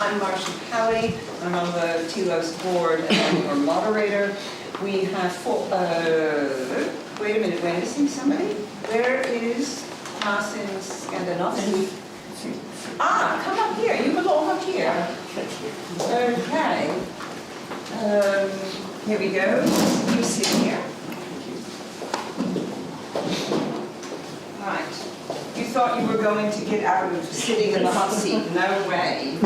I'm Marcia. I'm on the Telos board and I'm your moderator. We have four, wait a minute, we're missing somebody? Where is Marcin Składanowski? Ah, come up here, you belong up here. Okay. Here we go, you sit here. Right. You thought you were going to get out of sitting in the hot seat. No way.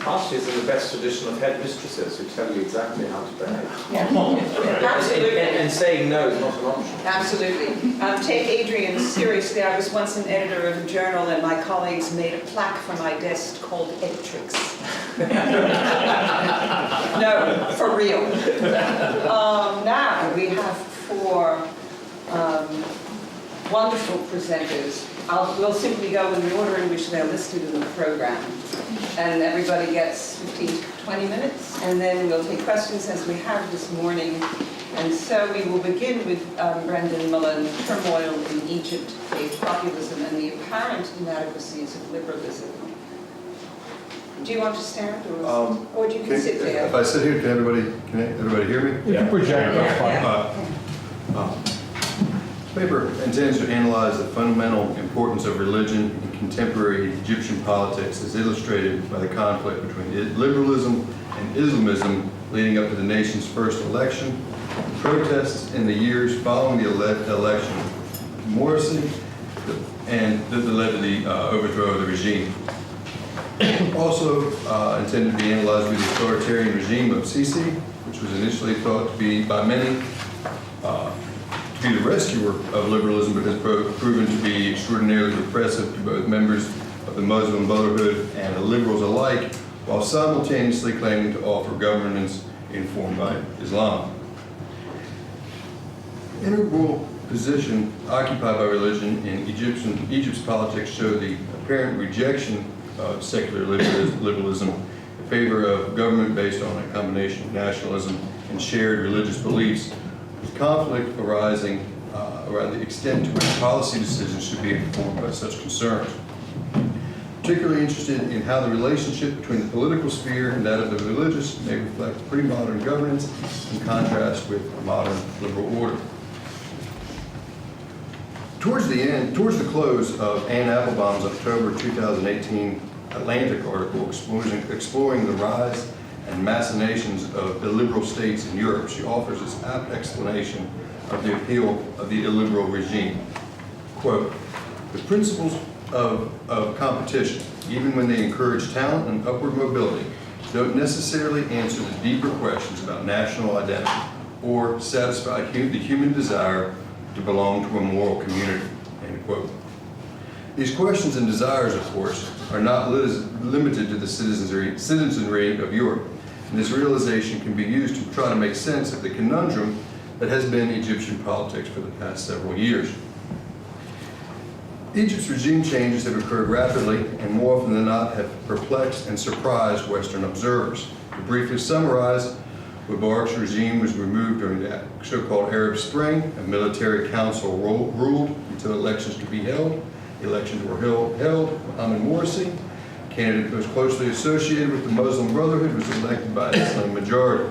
Marcia is in the best tradition of headmistresses who tell you exactly how to behave. Yeah. Absolutely. And saying no is not an option. Absolutely. Take Adrian seriously. I was once an editor of a journal and my colleagues made a plaque for my desk called Editrix. No, for real. Now we have four wonderful presenters. We'll simply go in the order in which they're listed in the program. And everybody gets 15 to 20 minutes, and then we'll take questions as we have this morning. And so we will begin with Brendan Mullen, Turmoil in Egypt, Populism and the Apparent Inadequacies of Liberalism. Do you want to stand, or do you can sit there? If I sit here, can everybody hear me? You can project, that's fine. Paper intends to analyze the fundamental importance of religion in contemporary Egyptian politics as illustrated by the conflict between liberalism and Islamism leading up to the nation's first election, protests in the years following the election, Morsi, and that led to the overthrow of the regime. Also intended to be analyzed with the authoritarian regime of Sisi, which was initially thought to be by many to be the rescuer of liberalism, but has proven to be extraordinarily repressive to both members of the Muslim Brotherhood and the liberals alike, while simultaneously claiming to offer governance informed by Islam. Integral position occupied by religion in Egypt's politics show the apparent rejection of secular liberalism in favor of government based on a combination of nationalism and shared religious beliefs, with conflict arising around the extent to which policy decisions should be informed by such concerns. Particularly interested in how the relationship between the political sphere and that of the religious may reflect pre-modern governance in contrast with a modern liberal order. Towards the close of Anne Applebaum's October 2018 Atlantic article exploring the rise and machinations of illiberal states in Europe, she offers this apt explanation of the appeal of the illiberal regime. Quote, the principles of competition, even when they encourage talent and upward mobility, don't necessarily answer the deeper questions about national identity or satisfy the human desire to belong to a moral community, end quote. These questions and desires, of course, are not limited to the citizenry of Europe, and this realization can be used to try to make sense of the conundrum that has been Egyptian politics for the past several years. Egypt's regime changes have occurred rapidly and more often than not have perplexed and surprised Western observers. To briefly summarize, Mubarak's regime was removed during the so-called Arab Spring. A military council ruled until elections could be held. Elections were held. Mohammed Morsi, candidate most closely associated with the Muslim Brotherhood, was elected by a slim majority.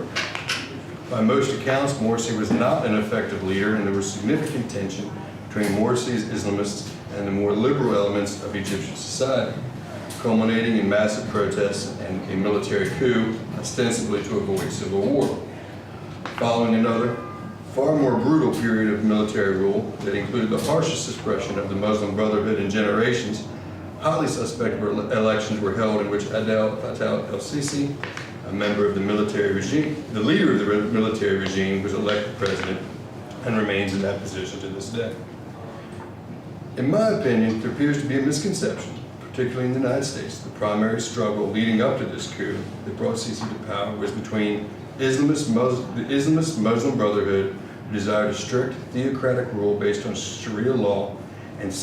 By most accounts, Morsi was not an effective leader, and there was significant tension between Morsi's Islamists and the more liberal elements of Egyptian society, culminating in massive protests and a military coup, ostensibly to avoid civil war. Following another, far more brutal period of military rule that included the harshest suppression of the Muslim Brotherhood in generations, highly suspect elections were held in which Abdel Fattah el-Sisi, a member of the military regime, the leader of the military regime, was elected president and remains in that position to this day. In my opinion, there appears to be a misconception, particularly in the United States. The primary struggle leading up to this coup that brought Sisi to power was between the Islamist Muslim Brotherhood, who desired a strict theocratic rule based on Sharia law, and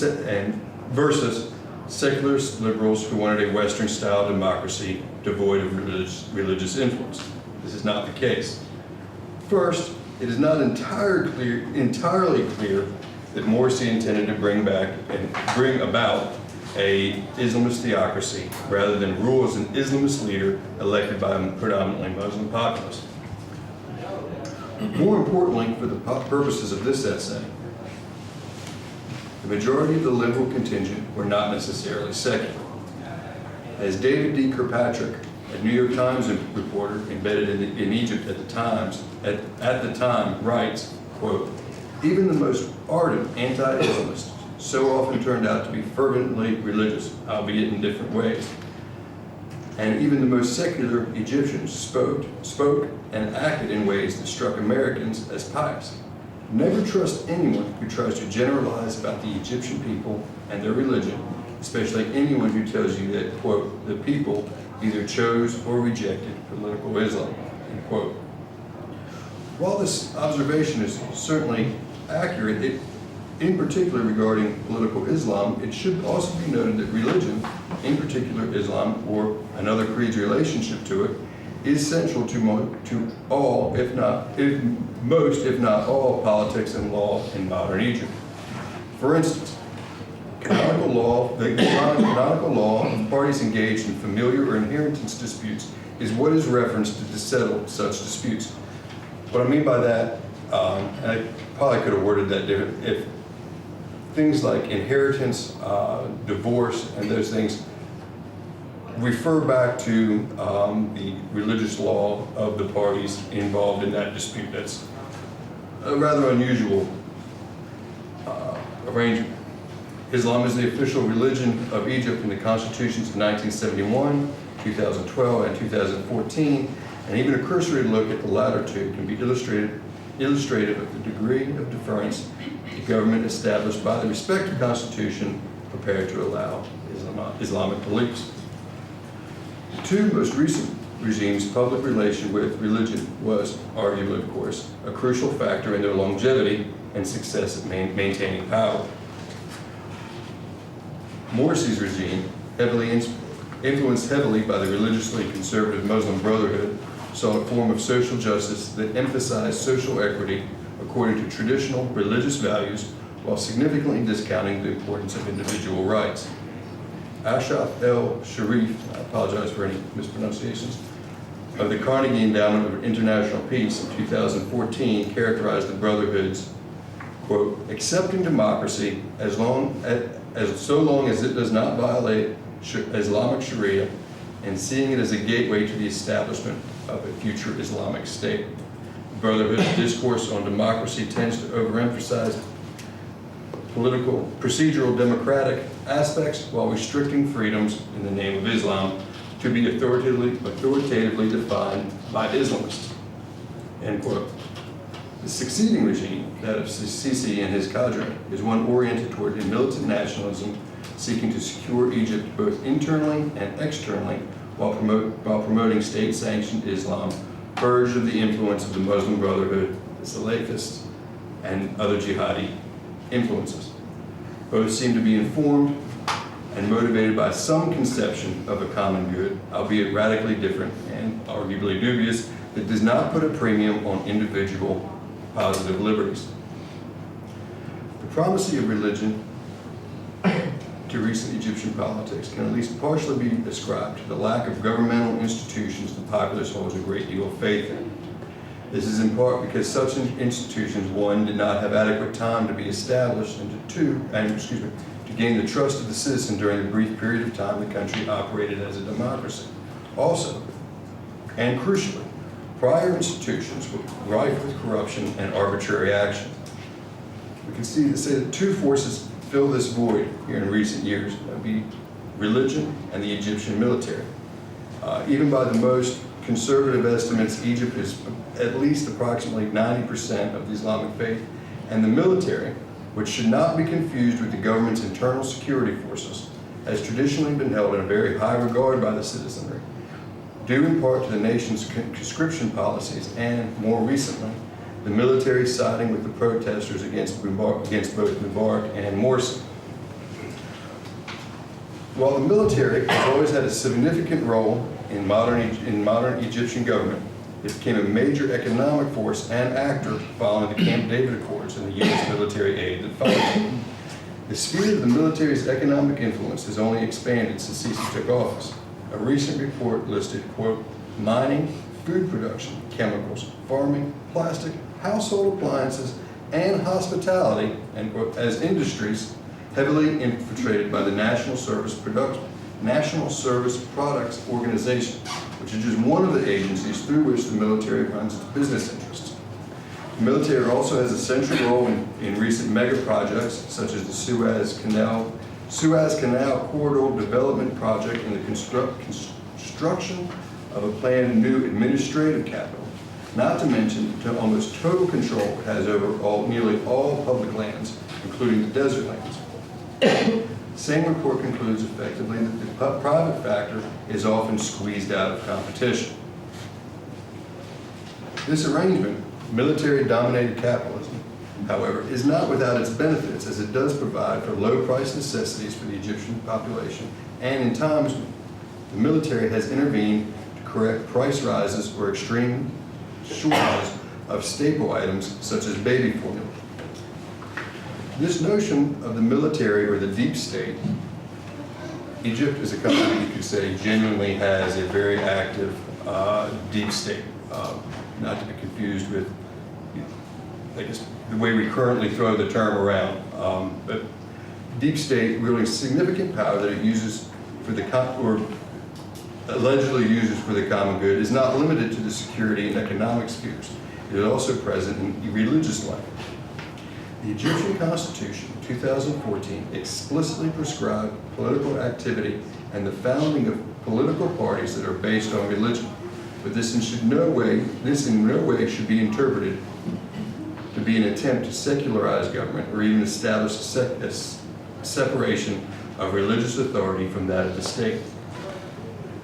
versus secular liberals who wanted a Western-style democracy devoid of religious influence. This is not the case. First, it is not entirely clear that Morsi intended to bring about a Islamist theocracy rather than rule as an Islamist leader elected by a predominantly Muslim populace. More importantly, for the purposes of this essay, the majority of the liberal contingent were not necessarily secular. As David D. Kirkpatrick, a New York Times reporter embedded in Egypt at the time, writes, quote, "Even the most ardent anti-Islamists so often turned out to be fervently religious, albeit in different ways. And even the most secular Egyptians spoke and acted in ways that struck Americans as pious. Never trust anyone who tries to generalize about the Egyptian people and their religion, especially anyone who tells you that, quote, the people either chose or rejected political Islam," end quote. While this observation is certainly accurate, in particular regarding political Islam, it should also be noted that religion, in particular Islam or another creed's relationship to it, is central to all, most, if not all, politics and law in modern Egypt. For instance, the canonical law of parties engaged in familiar or inheritance disputes is what is referenced to settle such disputes. What I mean by that, and I probably could have worded that different, if things like inheritance, divorce, and those things refer back to the religious law of the parties involved in that dispute. That's a rather unusual arrangement. Islam is the official religion of Egypt in the constitutions of 1971, 2012, and 2014, and even a cursory look at the latter two can be illustrative of the degree of deference the government established by the respective constitution prepared to allow Islamic beliefs. The two most recent regimes' public relation with religion was, arguably of course, a crucial factor in their longevity and success at maintaining power. Morsi's regime, influenced heavily by the religiously conservative Muslim Brotherhood, saw a form of social justice that emphasized social equity according to traditional religious values while significantly discounting the importance of individual rights. Ashraf el-Sharif, I apologize for any mispronunciations, of the Carnegie Endowment of International Peace in 2014 characterized the Brotherhood's, quote, accepting democracy so long as it does not violate Islamic Sharia and seeing it as a gateway to the establishment of a future Islamic state. The Brotherhood's discourse on democracy tends to overemphasize political, procedural democratic aspects while restricting freedoms in the name of Islam to be authoritatively defined by Islamists, end quote. The succeeding regime, that of Sisi and his cadre, is one oriented toward a militant nationalism seeking to secure Egypt both internally and externally while promoting state-sanctioned Islam, purged of the influence of the Muslim Brotherhood, the Salafists, and other jihadi influences. Both seem to be informed and motivated by some conception of a common good, albeit radically different and arguably dubious, that does not put a premium on individual positive liberties. The primacy of religion to recent Egyptian politics can at least partially be ascribed to the lack of governmental institutions the populace holds a great deal of faith in. This is in part because such institutions, one, did not have adequate time to be established, and to gain the trust of the citizen during the brief period of time the country operated as a democracy. Also, and crucially, prior institutions were rife with corruption and arbitrary action. We can say that two forces fill this void here in recent years. That would be religion and the Egyptian military. Even by the most conservative estimates, Egypt is at least approximately 90% of the Islamic faith, and the military, which should not be confused with the government's internal security forces, has traditionally been held in a very high regard by the citizenry, due in part to the nation's conscription policies and, more recently, the military siding with the protesters against both Mubarak and Morsi. While the military has always had a significant role in modern Egyptian government, it became a major economic force and actor following the Camp David Accords and the U.S. military aid that followed. The sphere of the military's economic influence has only expanded since Sisi took office. A recent report listed, quote, mining, food production, chemicals, farming, plastic, household appliances, and hospitality, end quote, as industries heavily infiltrated by the National Service Products Organization, which is just one of the agencies through which the military runs its business interests. The military also has a central role in recent mega projects such as the Suez Canal Corridor Development Project and the construction of a planned new administrative capital, not to mention to almost total control it has over nearly all public lands, including the desert lands. The same report concludes effectively that the private factor is often squeezed out of competition. This arrangement, military-dominated capitalism, however, is not without its benefits, as it does provide for low-price necessities for the Egyptian population, and in times the military has intervened to correct price rises or extreme shortages of staple items such as baby formula. This notion of the military or the deep state, Egypt is a country you could say genuinely has a very active deep state, not to be confused with, I guess, the way we currently throw the term around. But deep state really significant power that it uses for the, or allegedly uses for the common good, is not limited to the security and economic spheres. It is also present in religious life. The Egyptian Constitution, 2014, explicitly prescribed political activity and the founding of political parties that are based on religion. But this in no way should be interpreted to be an attempt to secularize government or even establish a separation of religious authority from that of the state.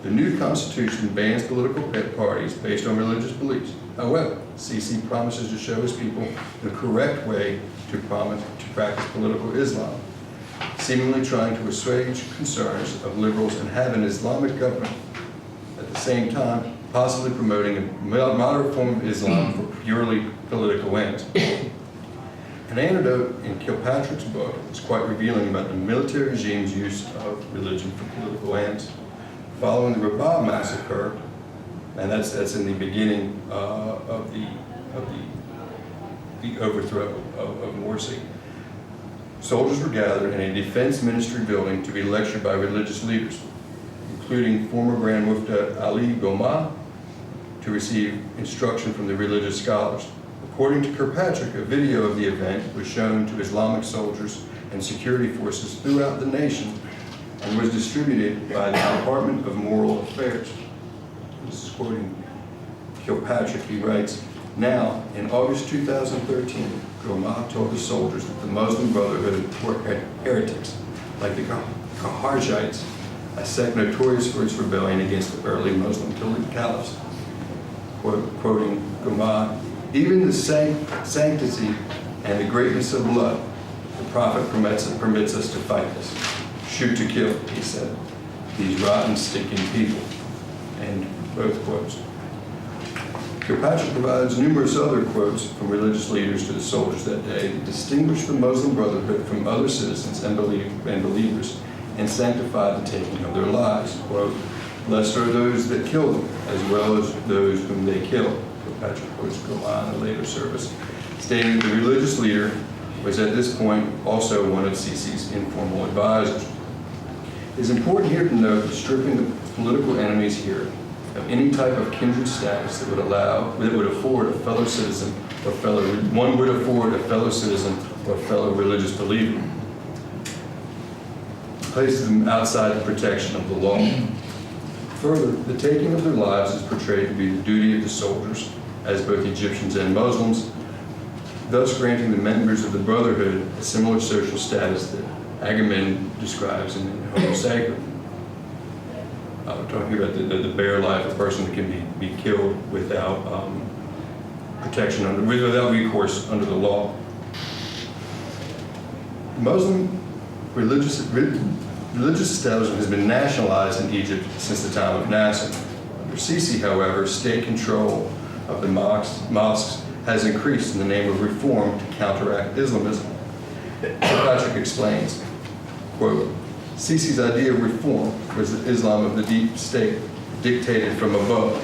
The new constitution bans political parties based on religious beliefs. However, Sisi promises to show his people the correct way to practice political Islam, seemingly trying to assuage concerns of liberals and have an Islamic government, at the same time possibly promoting a moderate form of Islam for purely political ends. An anecdote in Kilpatrick's book is quite revealing about the military regime's use of religion for political ends. Following the Rabab massacre, and that's in the beginning of the overthrow of Morsi, soldiers were gathered in a defense ministry building to be lectured by religious leaders, including former Grand Mufti Ali Goma, to receive instruction from the religious scholars. According to Kirkpatrick, a video of the event was shown to Islamic soldiers and security forces throughout the nation and was distributed by the Department of Moral Affairs. This is quoting Kilpatrick. He writes, now, in August 2013, Goma told the soldiers that the Muslim Brotherhood were heretics, like the Khawarizmites, a sect notorious for its rebellion against the early Muslim caliphs. Quoting Goma, even the sanctity and the greatness of blood, the Prophet permits us to fight this. Shoot to kill, he said. These rotten, stinking people. And both quotes. Kirkpatrick provides numerous other quotes from religious leaders to the soldiers that day that distinguished the Muslim Brotherhood from other citizens and believers and sanctified the taking of their lives. Quote, blessed are those that kill them, as well as those whom they kill. Kirkpatrick quotes Goma in a later service, stating that the religious leader was at this point also one of Sisi's informal advisors. It is important here to note that stripping the political enemies here of any type of kindred status that would afford a fellow citizen or fellow religious believer places them outside the protection of the law. Further, the taking of their lives is portrayed to be the duty of the soldiers, as both Egyptians and Muslims, thus granting the members of the Brotherhood a similar social status that Agamemnon describes in Homo Sacred. We're talking about the bare life of a person that can be killed without protection, without recourse under the law. Muslim religious establishment has been nationalized in Egypt since the time of Nasser. Under Sisi, however, state control of the mosques has increased in the name of reform to counteract Islamism. Patrick explains, quote, Sisi's idea of reform was the Islam of the deep state, dictated from above.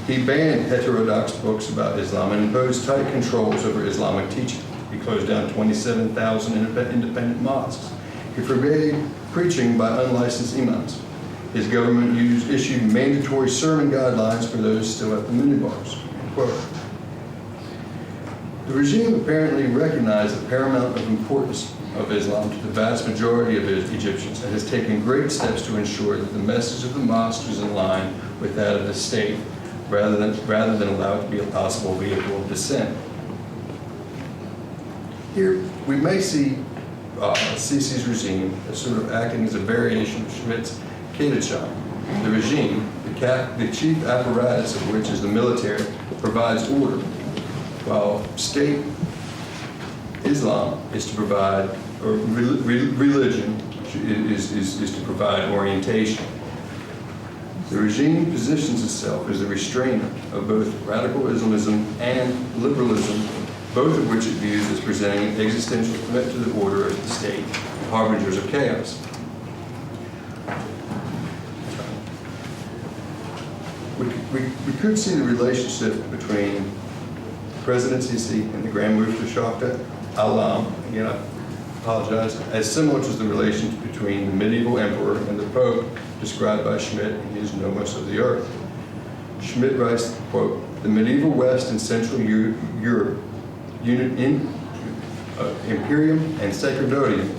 He banned heterodox books about Islam and imposed tight controls over Islamic teaching. He closed down 27,000 independent mosques. He forbade preaching by unlicensed imams. His government issued mandatory sermon guidelines for those still at the minibars. End quote. The regime apparently recognized the paramount importance of Islam to the vast majority of Egyptians and has taken great steps to ensure that the message of the mosque is in line with that of the state, rather than allow it to be a possible vehicle of dissent. Here, we may see Sisi's regime as sort of acting as a variation of Schmidt's Kaiserreich. The regime, the chief apparatus of which is the military, provides order, while state Islam is to provide, or religion is to provide orientation. The regime positions itself as the restrainer of both radical Islamism and liberalism, both of which it views as presenting an existential threat to the order of the state, harbingers of chaos. We could see the relationship between President Sisi and the Grand Mufti Shakta Alam, again I apologize, as similar to the relationship between the medieval emperor and the Pope described by Schmidt in his Nomos of the Earth. Schmidt writes, quote, the medieval West and Central Europe, imperium and sacerdotium,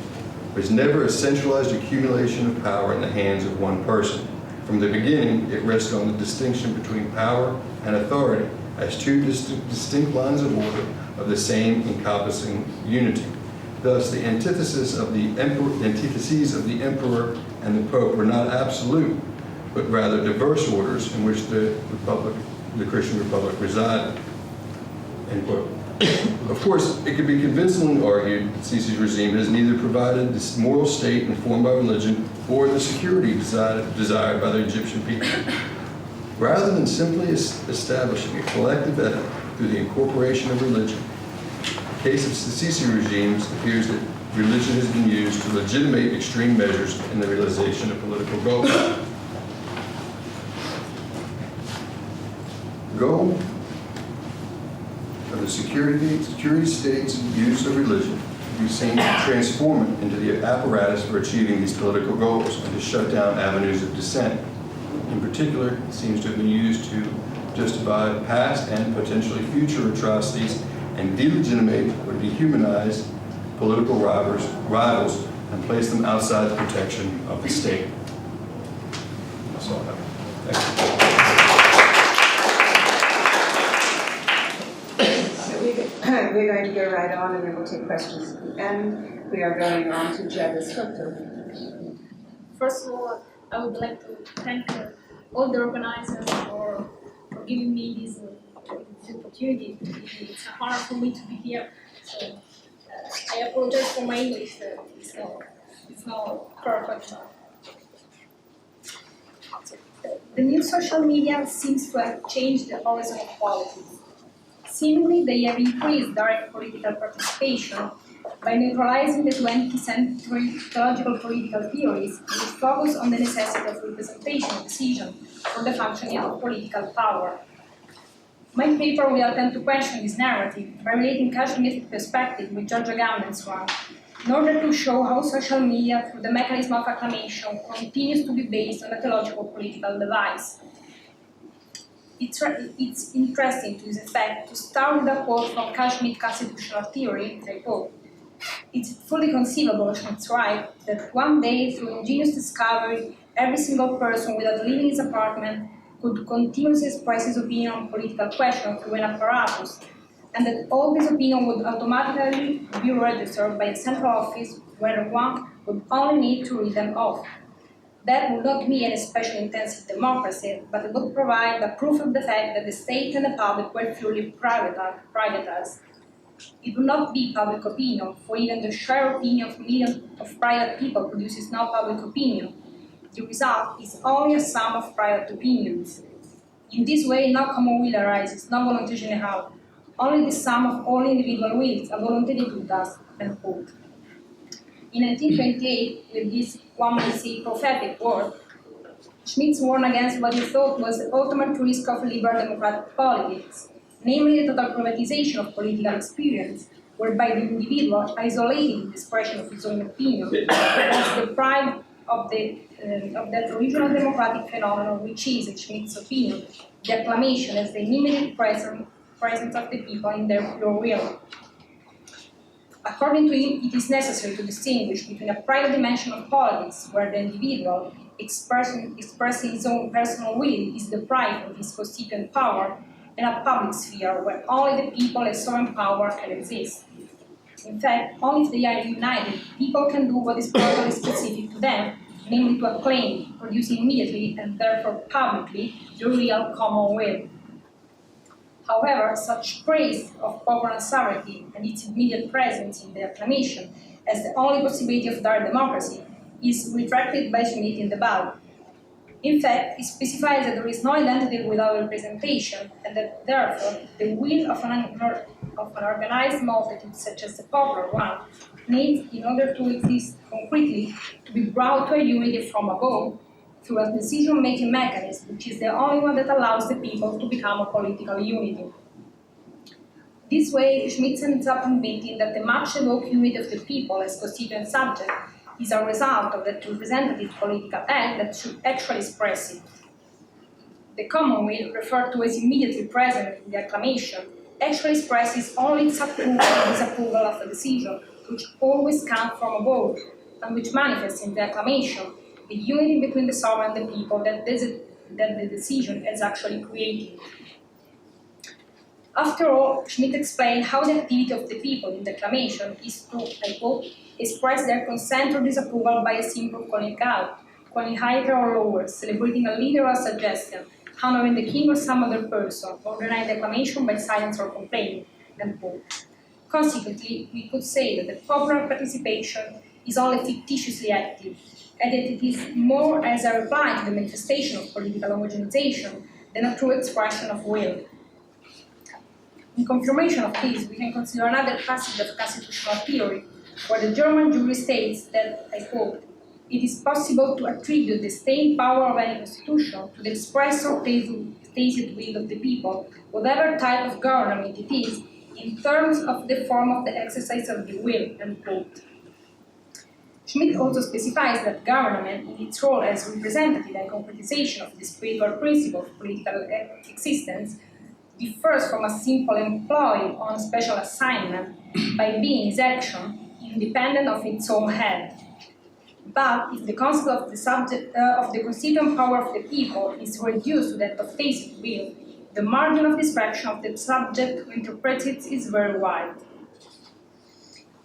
was never a centralized accumulation of power in the hands of one person. From the beginning, it rested on the distinction between power and authority as two distinct lines of order of the same encompassing unity. Thus, the antitheses of the emperor and the pope were not absolute, but rather diverse orders in which the Christian Republic resided. End quote. Of course, it could be convincingly argued that Sisi's regime has neither provided this moral state informed by religion or the security desired by the Egyptian people. Rather than simply establishing a collective ethic through the incorporation of religion, in the case of the Sisi regimes, it appears that religion has been used to legitimate extreme measures in the realization of political goals. The goal of the security state's use of religion can be seen to transform it into the apparatus for achieving these political goals and to shut down avenues of dissent. In particular, it seems to have been used to justify past and potentially future atrocities and delegitimate or dehumanize political rivals and place them outside the protection of the state. That's all I have. So we're going to go right on and then we'll take questions at the end. We are going on to Giada Scotto. First of all, I would like to thank all the organizers for giving me this opportunity. It's an honor for me to be here. So I apologize for my English. It's not perfect. The new social media seems to have changed the horizon of politics. Seemingly, they have increased direct political participation by neutralizing the 20th century theological-political theories which focus on the necessity of representation and decision for the functioning of political power. My paper will attempt to question this narrative by relating Kashmir's perspective with George Agamben's one, in order to show how social media, through the mechanism of acclamation, continues to be based on a theological-political device. It's interesting to this effect to start with a quote from Kashmir's constitutional theory, I quote, it's fully conceivable, Schmidt's right, that one day, through ingenious discovery, every single person without leaving his apartment could continuously express his opinion on political questions through an apparatus, and that all this opinion would automatically be registered by a central office where one would only need to read them off. That would not be an especially intensive democracy, but it would provide a proof of the fact that the state and the public were purely privatized. It would not be public opinion, for even the shared opinion of millions of private people produces no public opinion. The result is only a sum of private opinions. In this way, no common will arises, no volonté générale, only the sum of all individual wills, a volonté de toutes, end quote. In 1928, with this, one may say, prophetic word, Schmitt warned against what he thought was the ultimate risk of liberal democratic politics, namely the total privatization of political experience, whereby the individual, isolated in the expression of his own opinion, was deprived of that original democratic phenomenon which is, in Schmitt's opinion, the acclamation as the immediate presence of the people in their pure will. According to him, it is necessary to distinguish between a private dimension of politics, where the individual, expressing his own personal will, is deprived of his constituent power, and a public sphere, where only the people as sovereign power can exist. In fact, only if they are united, people can do what is properly specific to them, namely to acclaim, producing immediately and therefore publicly the real common will. However, such praise of popular sovereignty and its immediate presence in the acclamation as the only possibility of direct democracy is retracted by Schmitt in the Ballot. In fact, it specifies that there is no identity without representation, and that therefore the will of an organized multitude, such as the popular one, needs, in order to exist concretely, to be brought to a unity from above through a decision-making mechanism, which is the only one that allows the people to become a political unity. This way, Schmitt ends up admitting that the much-evoked unity of the people as constituent subject is a result of that representative political act that should actually express it. The common will, referred to as immediately present in the acclamation, actually expresses only its approval or disapproval of a decision, which always comes from above, and which manifests in the acclamation the unity between the sovereign and the people that the decision is actually creating. After all, Schmitt explained how the activity of the people in the acclamation is to, I quote, express their consent or disapproval by a simple calling out, calling higher or lower, celebrating a leader or a suggestion, honoring the king or some other person, or denying the acclamation by silence or complaint, end quote. Consequently, we could say that the popular participation is only fictitiously active, and that it is more as a reply to the manifestation of political homogenization than a true expression of will. In confirmation of this, we can consider another passage of constitutional theory, where the German jury states that, I quote, it is possible to attribute the staying power of any constitution to the express or tacit will of the people, whatever type of government it is, in terms of the form of the exercise of the will, end quote. Schmitt also specifies that government, in its role as representative and concretization of the spiritual principle of political existence, differs from a simple employee on special assignment by being its action independent of its own head. But if the concept of the subject of the constituent power of the people is reduced to that of tacit will, the margin of distraction of the subject who interprets it is very wide.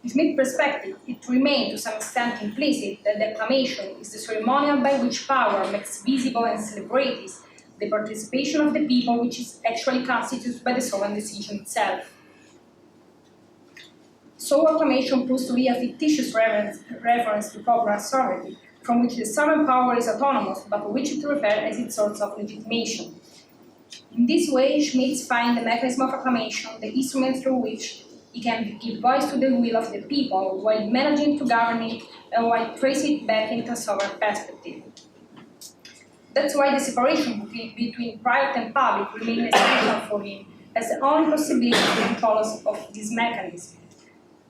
In Schmitt's perspective, it remains to some extent implicit that the acclamation is the ceremonial by which power makes visible and celebrates the participation of the people, which is actually constituted by the sovereign decision itself. So acclamation proves to be a fictitious reference to popular sovereignty, from which the sovereign power is autonomous, but to which it refers as its source of legitimation. In this way, Schmitt finds the mechanism of acclamation, the instrument through which he can give voice to the will of the people, while managing to govern it and while trace it back into a sovereign perspective. That's why the separation between private and public remains essential for him, as the only possibility to control of this mechanism.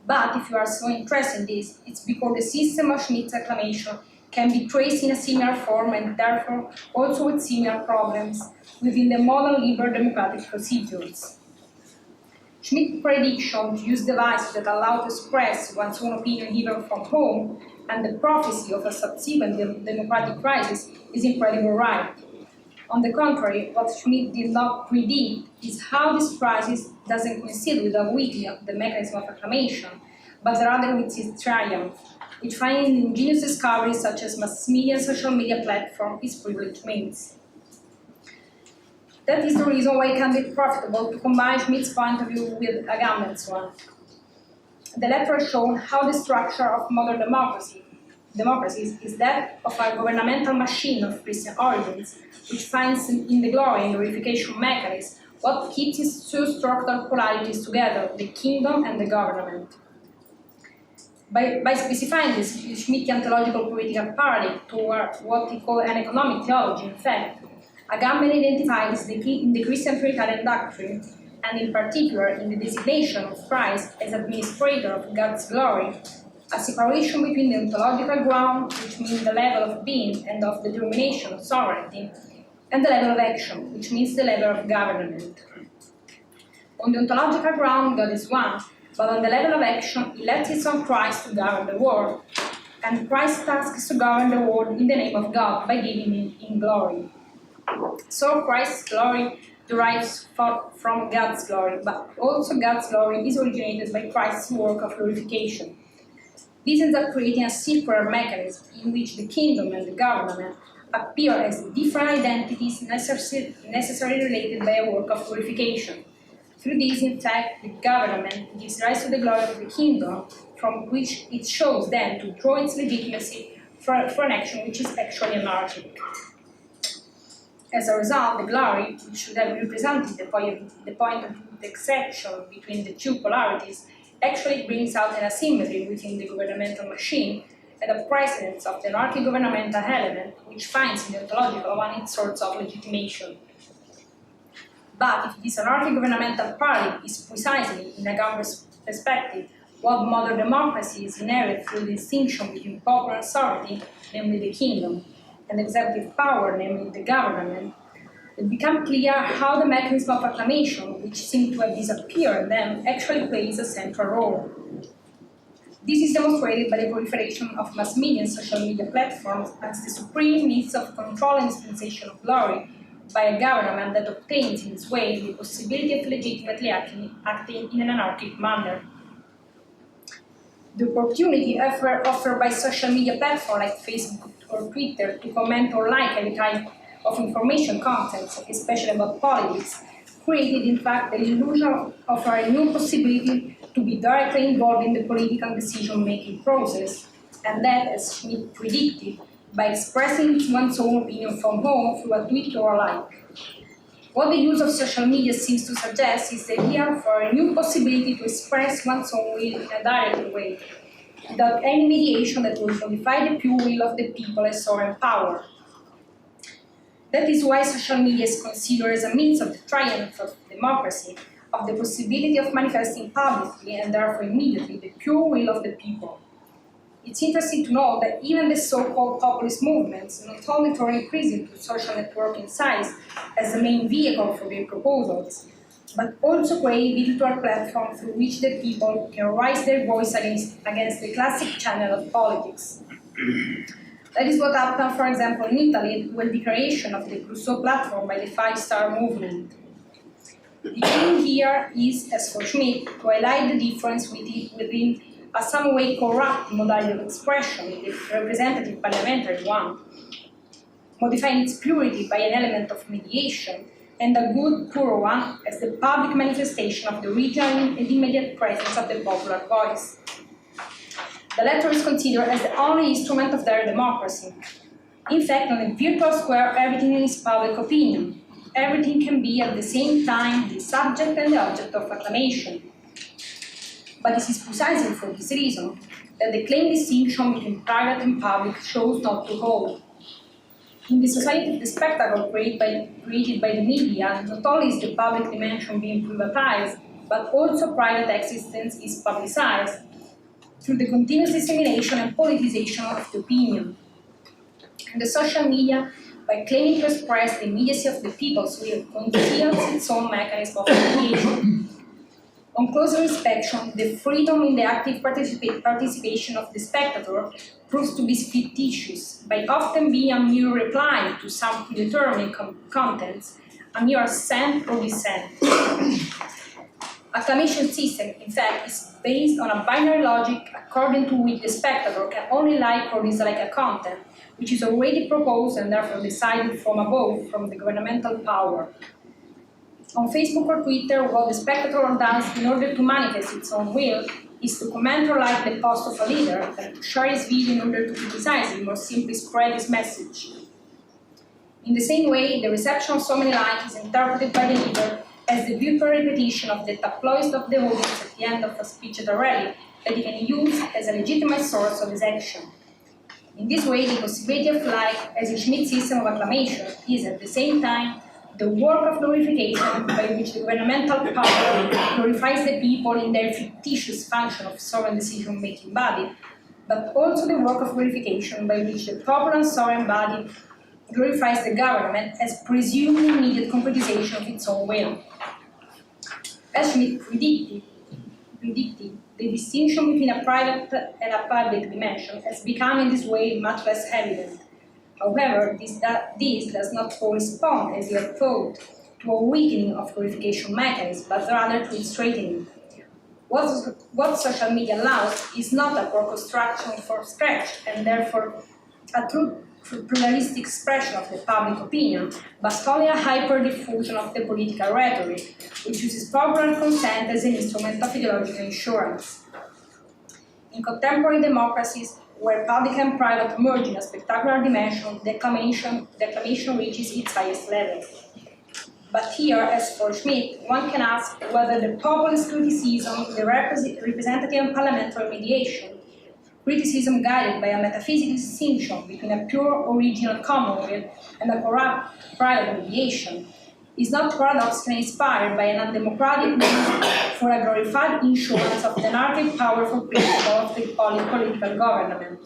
But if you are so interested in this, it's because the system of Schmitt's acclamation can be traced in a similar form and therefore also with similar problems within the modern liberal democratic procedures. Schmitt's prediction to use devices that allow to express one's own opinion even from home and the prophecy of a subsequent democratic crisis is incredibly right. On the contrary, what Schmitt did not predict is how this crisis doesn't coincide with a weakening of the mechanism of acclamation, but rather with its triumph, which finding ingenious discoveries such as mass media and social media platform is privileged means. That is the reason why it can be profitable to combine Schmitt's point of view with Agamben's one. The latter has shown how the structure of modern democracies is that of a governmental machine of Christian origins, which finds in the glory and glorification mechanism what keeps its two structural polarities together, the kingdom and the government. By specifying this Schmittian theological-political paradigm toward what he called an economic theology, in fact, Agamben identifies in the Christian Trinitarian doctrine, and in particular in the designation of Christ as administrator of God's glory, a separation between the ontological ground, which means the level of being and of determination of sovereignty, and the level of action, which means the level of government. On the ontological ground, God is one, but on the level of action, he lets his son Christ to govern the world, and Christ's task is to govern the world in the name of God by giving him glory. So Christ's glory derives from God's glory, but also God's glory is originated by Christ's work of glorification. This ends up creating a circular mechanism in which the kingdom and the government appear as different identities necessarily related by a work of glorification. Through this, in fact, the government gives rise to the glory of the kingdom, from which it shows then to draw its legitimacy for an action which is actually anarchic. As a result, the glory, which should have represented the point of intersection between the two polarities, actually brings out an asymmetry within the governmental machine and a precedence of the anarchic governmental element, which finds in the ontological one its source of legitimation. But if this anarchic governmental paradigm is precisely, in Agamben's perspective, what modern democracies inherit through the distinction between popular authority, namely the kingdom, and executive power, namely the government, it becomes clear how the mechanism of acclamation, which seemed to have disappeared then, actually plays a central role. This is demonstrated by the proliferation of mass media and social media platforms as the supreme means of control and dispensation of glory by a government that obtains in its way the possibility of legitimately acting in an anarchic manner. The opportunity offered by social media platforms like Facebook or Twitter to comment or like any type of information content, especially about politics, created in fact the illusion of a new possibility to be directly involved in the political decision-making process, and that, as Schmitt predicted, by expressing one's own opinion from home through a tweet or a like. What the use of social media seems to suggest is the idea for a new possibility to express one's own will in a direct way, without any mediation that will modify the pure will of the people as sovereign power. That is why social media is considered as a means of the triumph of democracy, of the possibility of manifesting publicly and therefore immediately the pure will of the people. It's interesting to note that even the so-called populist movements not only turn increasingly to social networking sites as the main vehicle for their proposals, but also create virtual platforms through which the people can raise their voice against the classic channel of politics. That is what happened, for example, in Italy with the creation of the Crusoe platform by the Five Star Movement. The aim here is, as for Schmitt, to highlight the difference within a some way corrupt modality of expression, the representative parliamentary one, modifying its purity by an element of mediation, and a good pure one as the public manifestation of the regional and immediate presence of the popular voice. The latter is considered as the only instrument of their democracy. In fact, on a virtual square, everything is public opinion. Everything can be at the same time the subject and the object of acclamation. But this is precisely for this reason that the claimed distinction between private and public shows not to hold. In the society of the spectacle created by the media, not only is the public dimension being privatized, but also private existence is publicized through the continuous dissemination and politicization of the opinion. And the social media, by claiming to express the immediacy of the people's will, conceals its own mechanism of mediation. On closer inspection, the freedom in the active participation of the spectator proves to be fictitious, by often being a mere reply to some predetermined contents, a mere assent or dissent. Acclamation system, in fact, is based on a binary logic according to which the spectator can only like or dislike a content, which is already proposed and therefore decided from above, from the governmental power. On Facebook or Twitter, what the spectator does in order to manifest its own will is to comment or like the post of a leader and to share his video in order to criticize him or simply spread his message. In the same way, the reception of so many likes is interpreted by the leader as the virtual repetition of the tabloids of the audience at the end of a speech at a rally, that he can use as a legitimate source of his action. In this way, the possibility of life as a Schmitt system of acclamation is at the same time the work of glorification by which the governmental power glorifies the people in their fictitious function of sovereign decision-making body, but also the work of glorification by which the popular sovereign body glorifies the government as presumed immediate concretization of its own will. As Schmitt predicted, the distinction between a private and a public dimension has become in this way much less evident. However, this does not correspond, as you have thought, to a weakening of glorification mechanism, but rather to its straightening. What social media allows is not a reconstruction from scratch, and therefore a true pluralistic expression of the public opinion, but only a hyper-diffusion of the political rhetoric, which uses popular consent as an instrument of ideological insurance. In contemporary democracies, where public and private merge in a spectacular dimension, the acclamation reaches its highest level. But here, as for Schmitt, one can ask whether the populist criticism, the representative and parliamentary mediation, criticism guided by a metaphysical distinction between a pure original commonweal and a corrupt private mediation, is not paradoxically inspired by an undemocratic need for a glorified insurance of the anarchic powerful principle of the political government.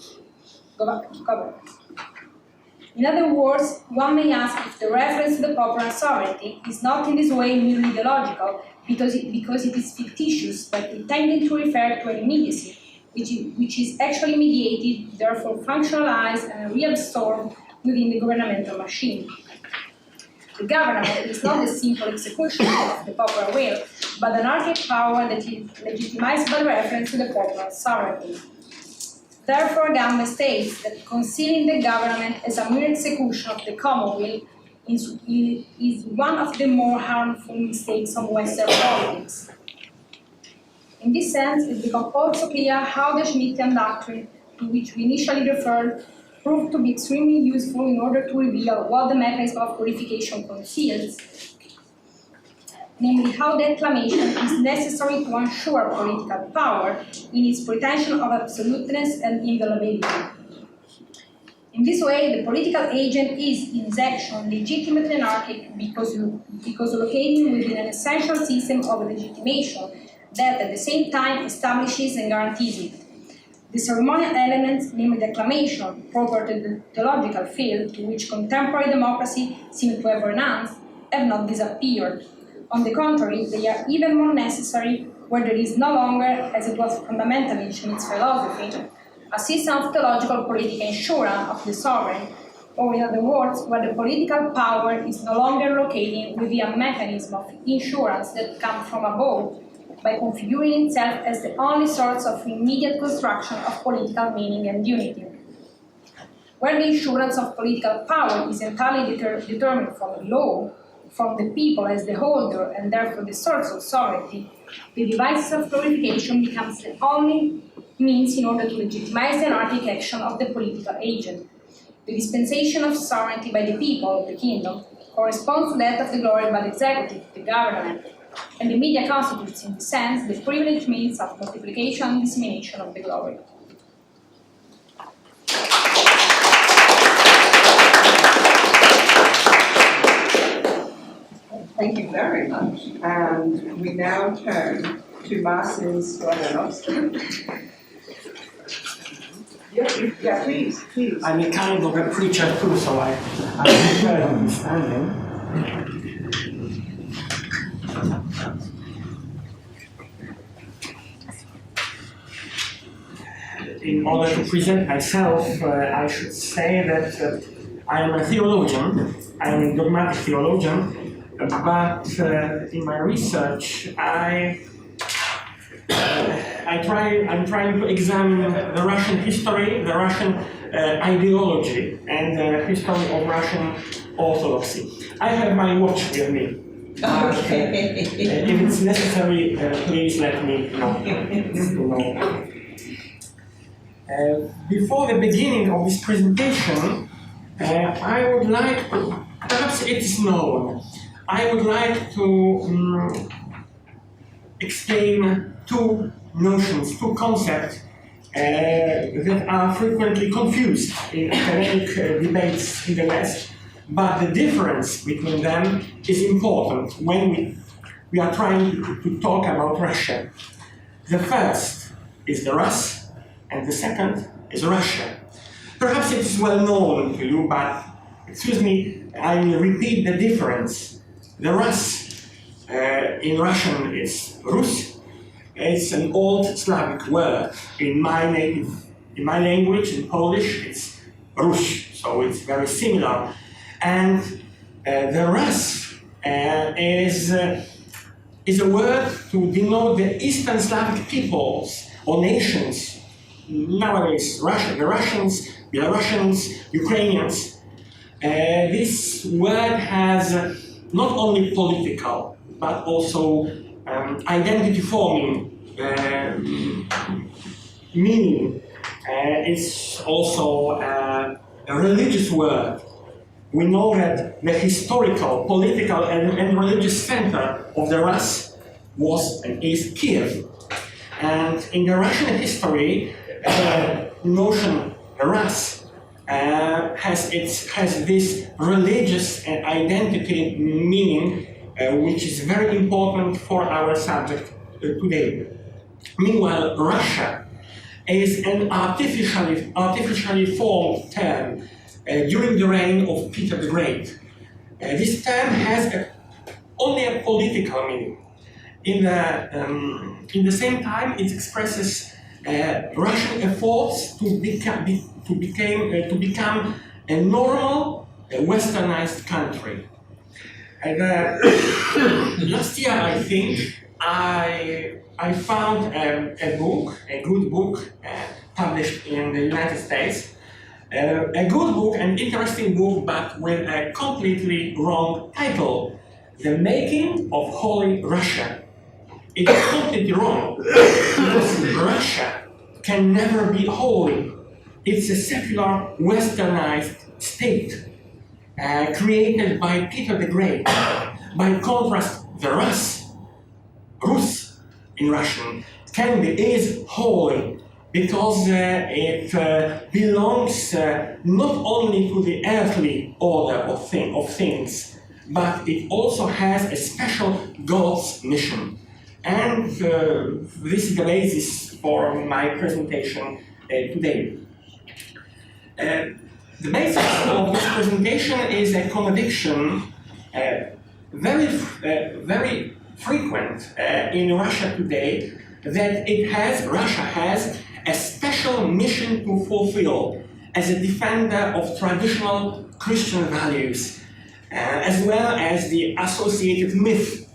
In other words, one may ask if the reference to the popular sovereignty is not in this way merely ideological because it is fictitious, but intending to refer to an immediacy, which is actually mediated, therefore functionalized and reabsorbed within the governmental machine. The government is not the simple execution of the popular will, but an anarchic power that is legitimized by reference to the popular sovereignty. Therefore, Gambe states that conceiving the government as a mere execution of the common will is one of the more harmful mistakes of Western politics. In this sense, it becomes also clear how the Schmittian doctrine, to which we initially referred, proved to be extremely useful in order to reveal what the mechanism of glorification conceals, namely how the acclamation is necessary to ensure political power in its pretension of absoluteness and inviolability. In this way, the political agent is, in its action, legitimately anarchic because locating within an essential system of legitimation that at the same time establishes and guarantees it. The ceremonial elements, namely the acclamation, proper to the theological field to which contemporary democracy seems to have renounced, have not disappeared. On the contrary, they are even more necessary where there is no longer, as it was fundamental in Schmitt's philosophy, a system of theologico-political insurance of the sovereign, or in other words, where the political power is no longer located within a mechanism of insurance that comes from above, by configuring itself as the only source of immediate construction of political meaning and unity. Where the insurance of political power is entirely determined from law, from the people as the holder and therefore the source of sovereignty, the devices of glorification becomes the only means in order to legitimize the anarchic action of the political agent. The dispensation of sovereignty by the people, the kingdom, corresponds to that of the glory by the executive, the government, and the media constitutes, in this sense, the privileged means of multiplication and dissemination of the glory. Thank you very much. And we now turn to Marcin Składanowski. Yeah, please. I'm a kind of a preacher too, so I prefer to be standing. In order to present myself, I should say that I am a theologian, I am a dogmatic theologian, but in my research I'm trying to examine the Russian history, the Russian ideology, and the history of Russian Orthodoxy. I have my watch with me. Okay. If it's necessary, please let me know. Before the beginning of this presentation, I would like to, perhaps it is known, I would like to explain two notions, two concepts that are frequently confused in academic debates in the West, but the difference between them is important when we are trying to talk about Russia. The first is the Rus, and the second is Russia. Perhaps it is well known to you, but excuse me, I will repeat the difference. The Rus in Russian is Rus. It's an old Slavic word. In my language, in Polish, it's Ruś, so it's very similar. And the Rus is a word to denote the Eastern Slavic peoples or nations. Nowadays, Russia, the Russians, Belarusians, Ukrainians. This word has not only political, but also identity-forming meaning. It's also a religious word. We know that the historical, political, and religious center of the Rus was and is Kiev. And in the Russian history, the notion Rus has this religious and identity meaning, which is very important for our subject today. Meanwhile, Russia is an artificially formed term during the reign of Peter the Great. This term has only a political meaning. In the same time, it expresses Russian efforts to become a normal, westernized country. Last year, I think, I found a good book, published in the United States. A good book, an interesting book, but with a completely wrong title. The Making of Holy Russia. It is completely wrong, because Russia can never be holy. It's a secular, westernized state created by Peter the Great. By contrast, the Rus in Russian, is holy because it belongs not only to the earthly order of things, but it also has a special God's mission. And this is the basis for my presentation today. The basis of this presentation is a conviction, very frequent in Russia today, that Russia has a special mission to fulfill as a defender of traditional Christian values, as well as the associated myth,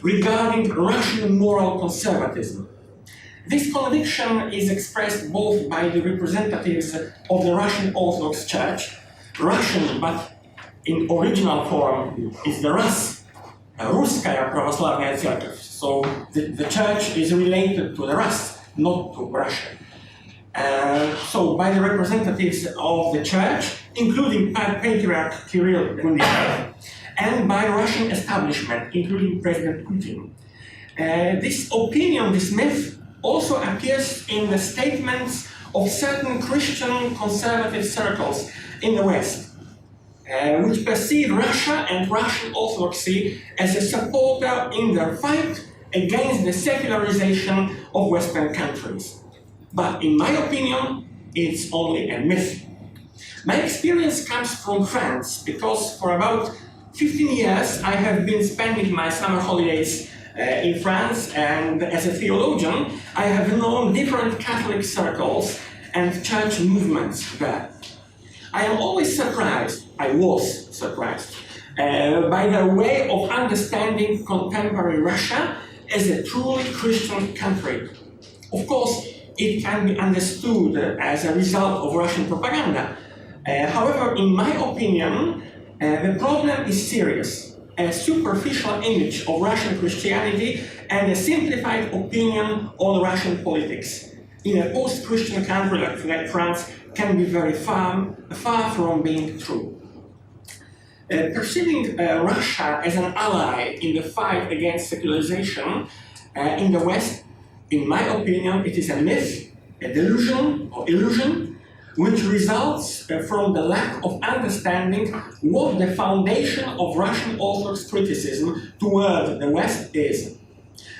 regarding Russian moral conservatism. This conviction is expressed both by the representatives of the Russian Orthodox Church, Russian, but in original form is the Rus, Russkaya Pravoslavnaya Cerkev. So the church is related to the Rus, not to Russia. So by the representatives of the church, including Patriarch Kirill and by Russian establishment, including President Putin. This opinion, this myth, also appears in the statements of certain Christian conservative circles in the West, which perceive Russia and Russian Orthodoxy as a supporter in their fight against the secularization of Western countries. But in my opinion, it's only a myth. My experience comes from France, because for about 15 years I have been spending my summer holidays in France, and as a theologian, I have known different Catholic circles and church movements there. I was surprised, by their way of understanding contemporary Russia as a truly Christian country. Of course, it can be understood as a result of Russian propaganda. However, in my opinion, the problem is serious. A superficial image of Russian Christianity and a simplified opinion on Russian politics in a post-Christian country like France can be very far from being true. Perceiving Russia as an ally in the fight against secularization in the West, in my opinion, it is a myth, a delusion or illusion, which results from the lack of understanding what the foundation of Russian Orthodox criticism toward the West is.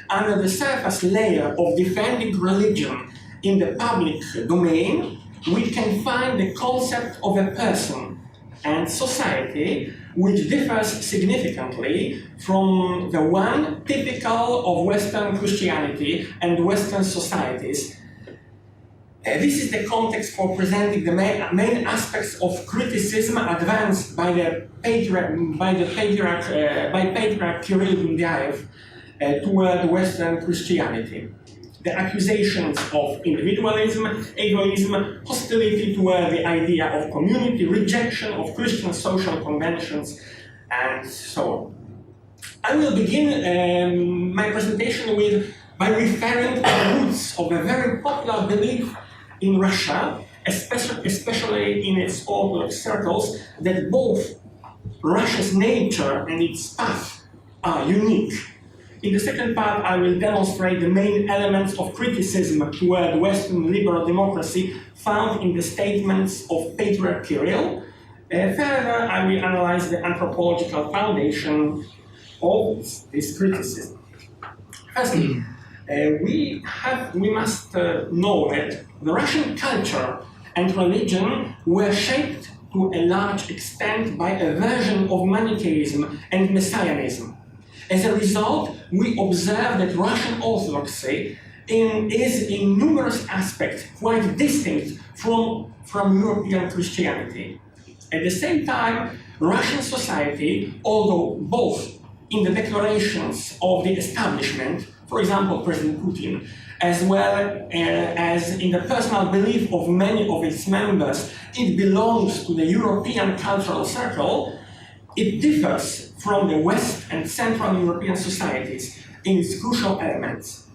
Under the surface layer of defending religion in the public domain, we can find the concept of a person and society which differs significantly from the one typical of Western Christianity and Western societies. This is the context for presenting the main aspects of criticism advanced by Patriarch Kirill Gundyaev toward Western Christianity. The accusations of individualism, egoism, hostility toward the idea of community, rejection of Christian social conventions, and so on. I will begin my presentation by referring to the roots of a very popular belief in Russia, especially in its Orthodox circles, that both Russia's nature and its path are unique. In the second part, I will demonstrate the main elements of criticism toward Western liberal democracy found in the statements of Patriarch Kirill. Further, I will analyze the anthropological foundation of this criticism. Firstly, we must know that the Russian culture and religion were shaped to a large extent by a version of Manichaeism and Messianism. As a result, we observe that Russian Orthodoxy is in numerous aspects quite distinct from European Christianity. At the same time, Russian society, although both in the declarations of the establishment, for example, President Putin, as well as in the personal belief of many of its members, it belongs to the European cultural circle, it differs from the West and Central European societies in its crucial elements.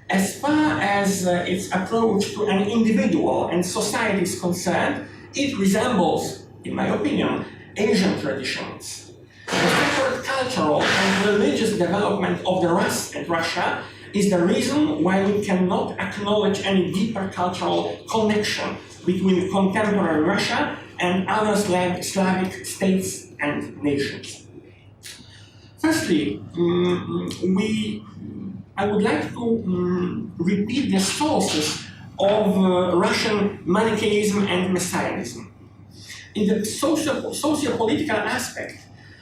As far as its approach to an individual and society is concerned, it resembles, in my opinion, Asian traditions. The separate cultural and religious development of the Rus and Russia is the reason why we cannot acknowledge any deeper cultural connection between contemporary Russia and other Slavic states and nations. Firstly, I would like to repeat the sources of Russian Manichaeism and Messianism. In the socio-political aspect,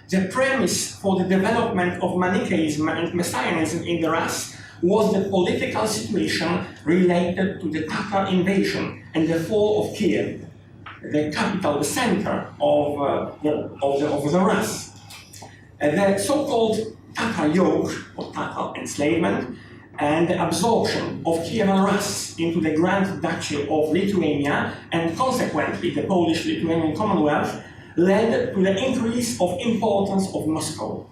the premise for the development of Manichaeism and Messianism in the Rus was the political situation related to the Tatar invasion and the fall of Kiev, the capital, the center of the Rus. The so-called Tatar yoke, or Tatar enslavement, and the absorption of Kievan Rus into the Grand Duchy of Lithuania, and consequently the Polish-Lithuanian Commonwealth, led to the increase of importance of Moscow.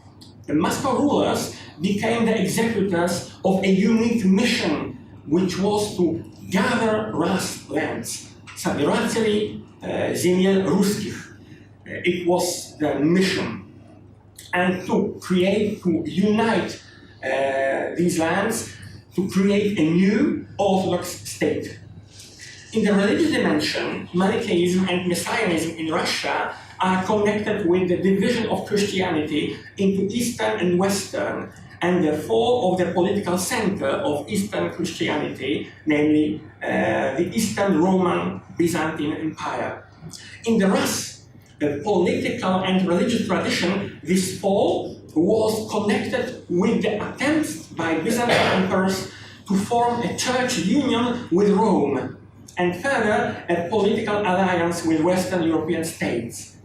The Moscow rulers became the executors of a unique mission, which was to gather Rus lands, Собиратели земель русских. It was the mission. And to unite these lands, to create a new Orthodox state. In the religious dimension, Manichaeism and Messianism in Russia are connected with the division of Christianity into Eastern and Western, and the fall of the political center of Eastern Christianity, namely the Eastern Roman Byzantine Empire. In the Rus, the political and religious tradition, this fall was connected with the attempts by Byzantine emperors to form a church union with Rome, and further a political alliance with Western European states.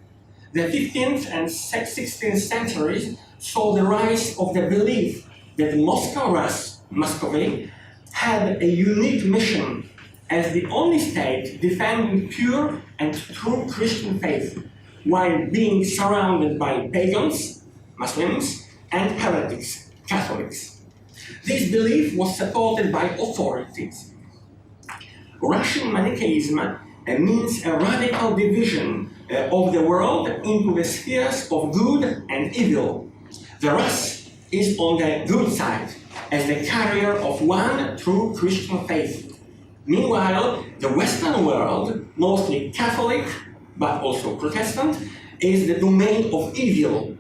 The 15th and 16th centuries saw the rise of the belief that Moscow Rus, Muscovy, had a unique mission as the only state defending pure and true Christian faith, while being surrounded by pagans, Muslims, and heretics, Catholics. This belief was supported by authorities. Russian Manichaeism means a radical division of the world into the spheres of good and evil. The Rus is on the good side as the carrier of one true Christian faith. Meanwhile, the Western world, mostly Catholic but also Protestant, is the domain of evil.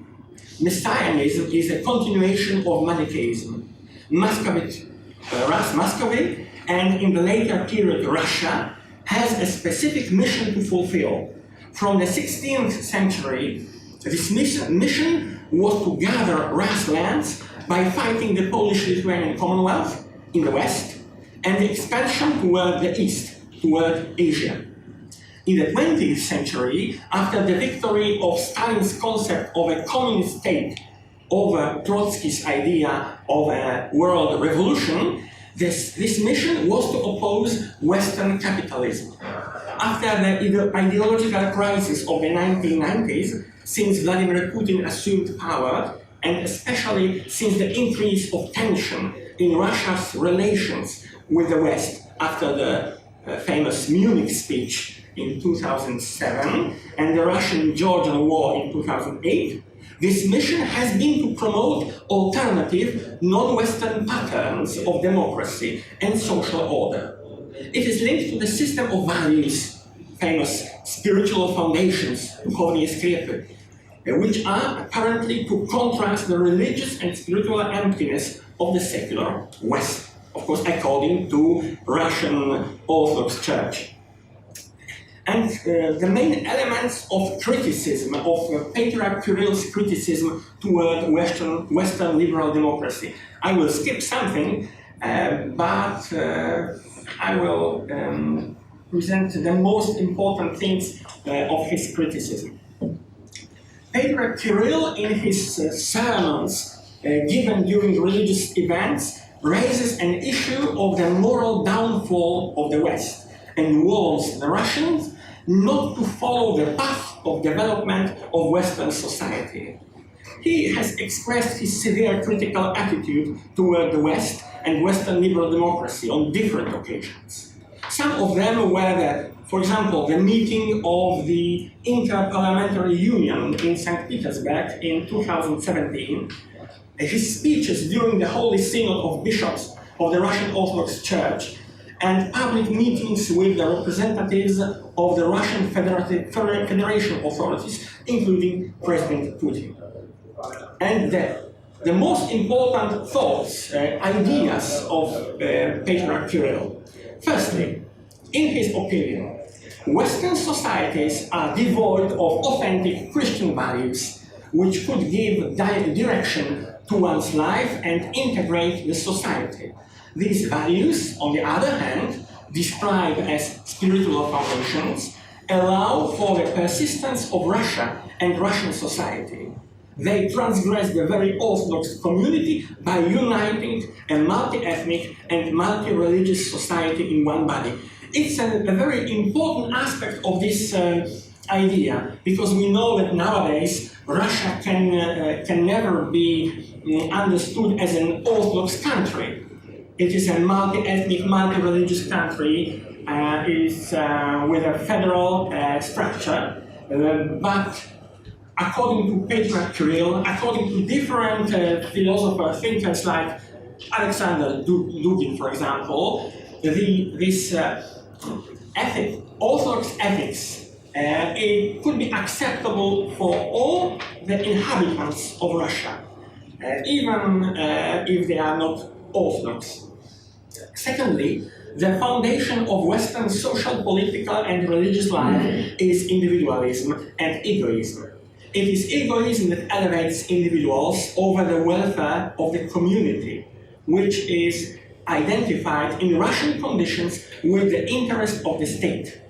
Messianism is a continuation of Manichaeism. Muscovite, and in the later period Russia, has a specific mission to fulfill. From the 16th century, this mission was to gather Rus lands by fighting the Polish-Lithuanian Commonwealth in the west and the expansion toward the east, toward Asia. In the 20th century, after the victory of Stalin's concept of a communist state over Trotsky's idea of a world revolution, this mission was to oppose Western capitalism. After the ideological crisis of the 1990s, since Vladimir Putin assumed power, and especially since the increase of tension in Russia's relations with the West after the famous Munich speech in 2007 and the Russian-Georgian War in 2008, this mission has been to promote alternative, non-Western patterns of democracy and social order. It is linked to the system of values, famous spiritual foundations, duchovные sklepy, which are apparently to contrast the religious and spiritual emptiness of the secular West, of course, according to Russian Orthodox Church. And the main elements of criticism, of Patriarch Kirill's criticism toward Western liberal democracy. I will skip something, but I will present the most important things of his criticism. Patriarch Kirill, in his sermons given during religious events, raises an issue of the moral downfall of the West and warns the Russians not to follow the path of development of Western society. He has expressed his severe critical attitude toward the West and Western liberal democracy on different occasions. Some of them were, for example, the meeting of the Interparliamentary Union in St. Petersburg in 2017, his speeches during the Holy Synod of Bishops of the Russian Orthodox Church, and public meetings with the representatives of the Russian Federation authorities, including President Putin. And the most important thoughts, ideas of Patriarch Kirill. Firstly, in his opinion, Western societies are devoid of authentic Christian values, which could give direction to one's life and integrate the society. These values, on the other hand, described as spiritual foundations, allow for the persistence of Russia and Russian society. They transgress the very Orthodox community by uniting a multi-ethnic and multi-religious society in one body. It's a very important aspect of this idea, because we know that nowadays Russia can never be understood as an Orthodox country. It is a multi-ethnic, multi-religious country, with a federal structure, but according to Patriarch Kirill, according to different philosophers, thinkers like Alexander Dugin, for example, this Orthodox ethics, it could be acceptable for all the inhabitants of Russia, even if they are not Orthodox. Secondly, the foundation of Western social, political, and religious life is individualism and egoism. It is egoism that elevates individuals over the welfare of the community, which is identified in Russian conditions with the interest of the state.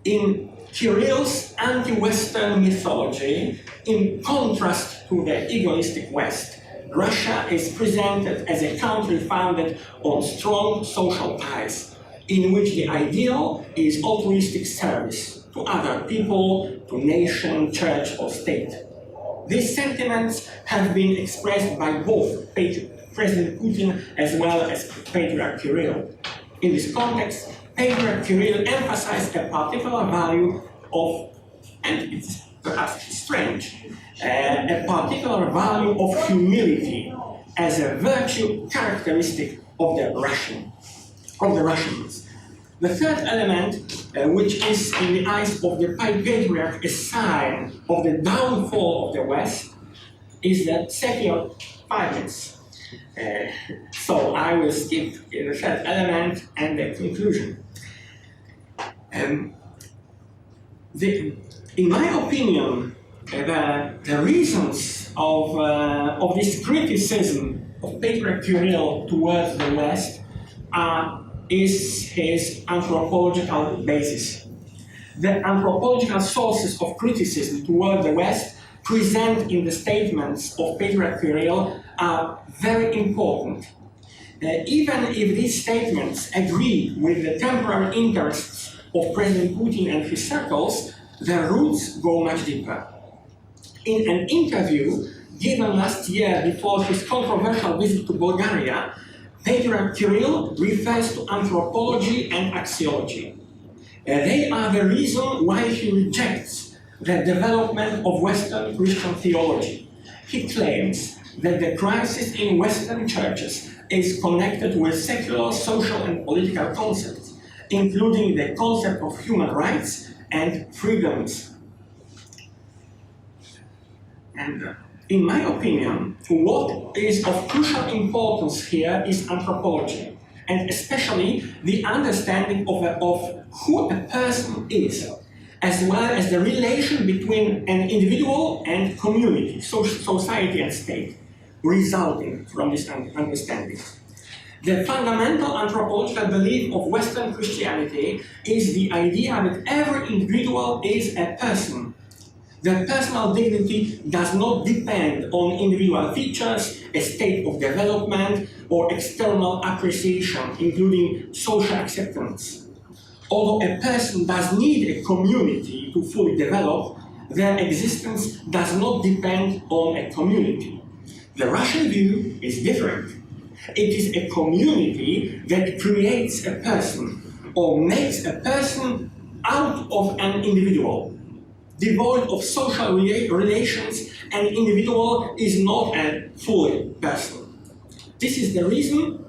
In Kirill's anti-Western mythology, in contrast to the egoistic West, Russia is presented as a country founded on strong social ties, in which the ideal is altruistic service to other people, to nation, church, or state. These sentiments have been expressed by both President Putin as well as Patriarch Kirill. In this context, Patriarch Kirill emphasized a particular value of and it's perhaps strange, a particular value of humility as a virtue characteristic of the Russians. The third element, which is in the eyes of the patriarch a sign of the downfall of the West, is the secular violence. So I will skip the third element and the conclusion. In my opinion, the reasons of this criticism of Patriarch Kirill towards the West is his anthropological basis. The anthropological sources of criticism toward the West present in the statements of Patriarch Kirill are very important. Even if these statements agree with the temporary interests of President Putin and his circles, their roots go much deeper. In an interview given last year before his controversial visit to Bulgaria, Patriarch Kirill refers to anthropology and axiology. They are the reason why he rejects the development of Western Christian theology. He claims that the crisis in Western churches is connected with secular, social, and political concepts, including the concept of human rights and freedoms. And in my opinion, what is of crucial importance here is anthropology, and especially the understanding of who a person is, as well as the relation between an individual and community, society and state, resulting from this understanding. The fundamental anthropological belief of Western Christianity is the idea that every individual is a person. The personal dignity does not depend on individual features, a state of development, or external appreciation, including social acceptance. Although a person does need a community to fully develop, their existence does not depend on a community. The Russian view is different. It is a community that creates a person, or makes a person out of an individual. Devoid of social relations, an individual is not a full person. This is the reason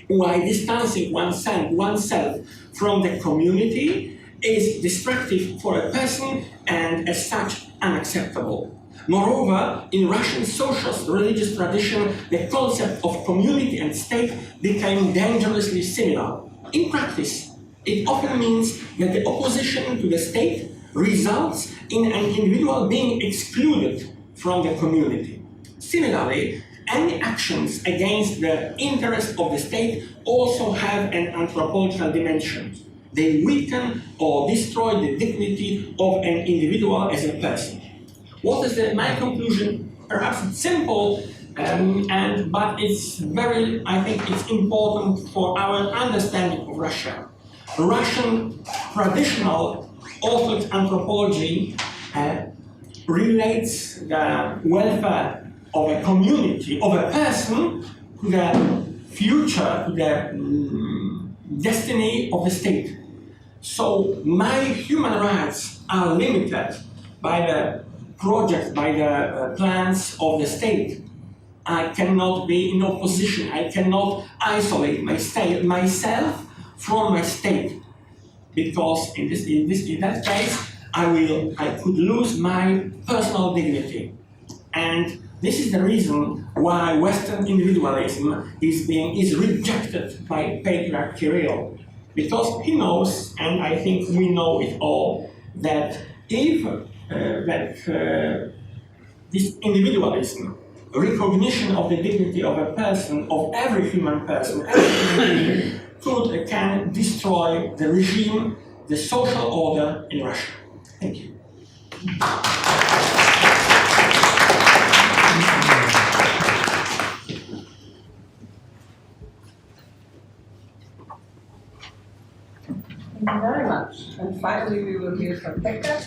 why distancing oneself from the community is destructive for a person and as such unacceptable. Moreover, in Russian social religious tradition, the concept of community and state became dangerously similar. In practice, it often means that the opposition to the state results in an individual being excluded from the community. Similarly, any actions against the interest of the state also have an anthropological dimension. They weaken or destroy the dignity of an individual as a person. What is my conclusion? Perhaps it's simple, but it's very, I think it's important for our understanding of Russia. Russian traditional Orthodox anthropology relates the welfare of a community, of a person, to the future, to the destiny of the state. So my human rights are limited by the project, by the plans of the state. I cannot be in opposition. I cannot isolate myself from my state, because in that case, I could lose my personal dignity. And this is the reason why Western individualism is rejected by Patriarch Kirill, because he knows, and I think we know it all, that if this individualism, recognition of the dignity of a person, of every human person, every can destroy the regime, the social order in Russia. Thank you. Thank you very much. And finally, we will hear from Pekka.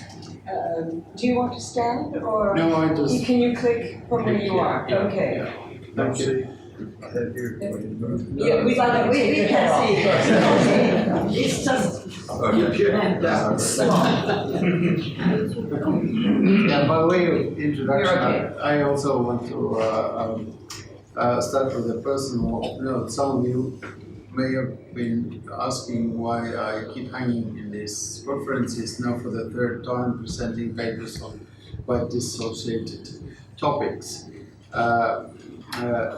Do you want to stand, or No, I just... can you click from where you are? Yeah. Okay. Thank you. Yeah, we can see. It's just Yeah, by way of introduction, You're okay. I also want to start with a personal note. Some of you may have been asking why I keep hanging in these conferences now for the third time, presenting papers on quite dissociated topics.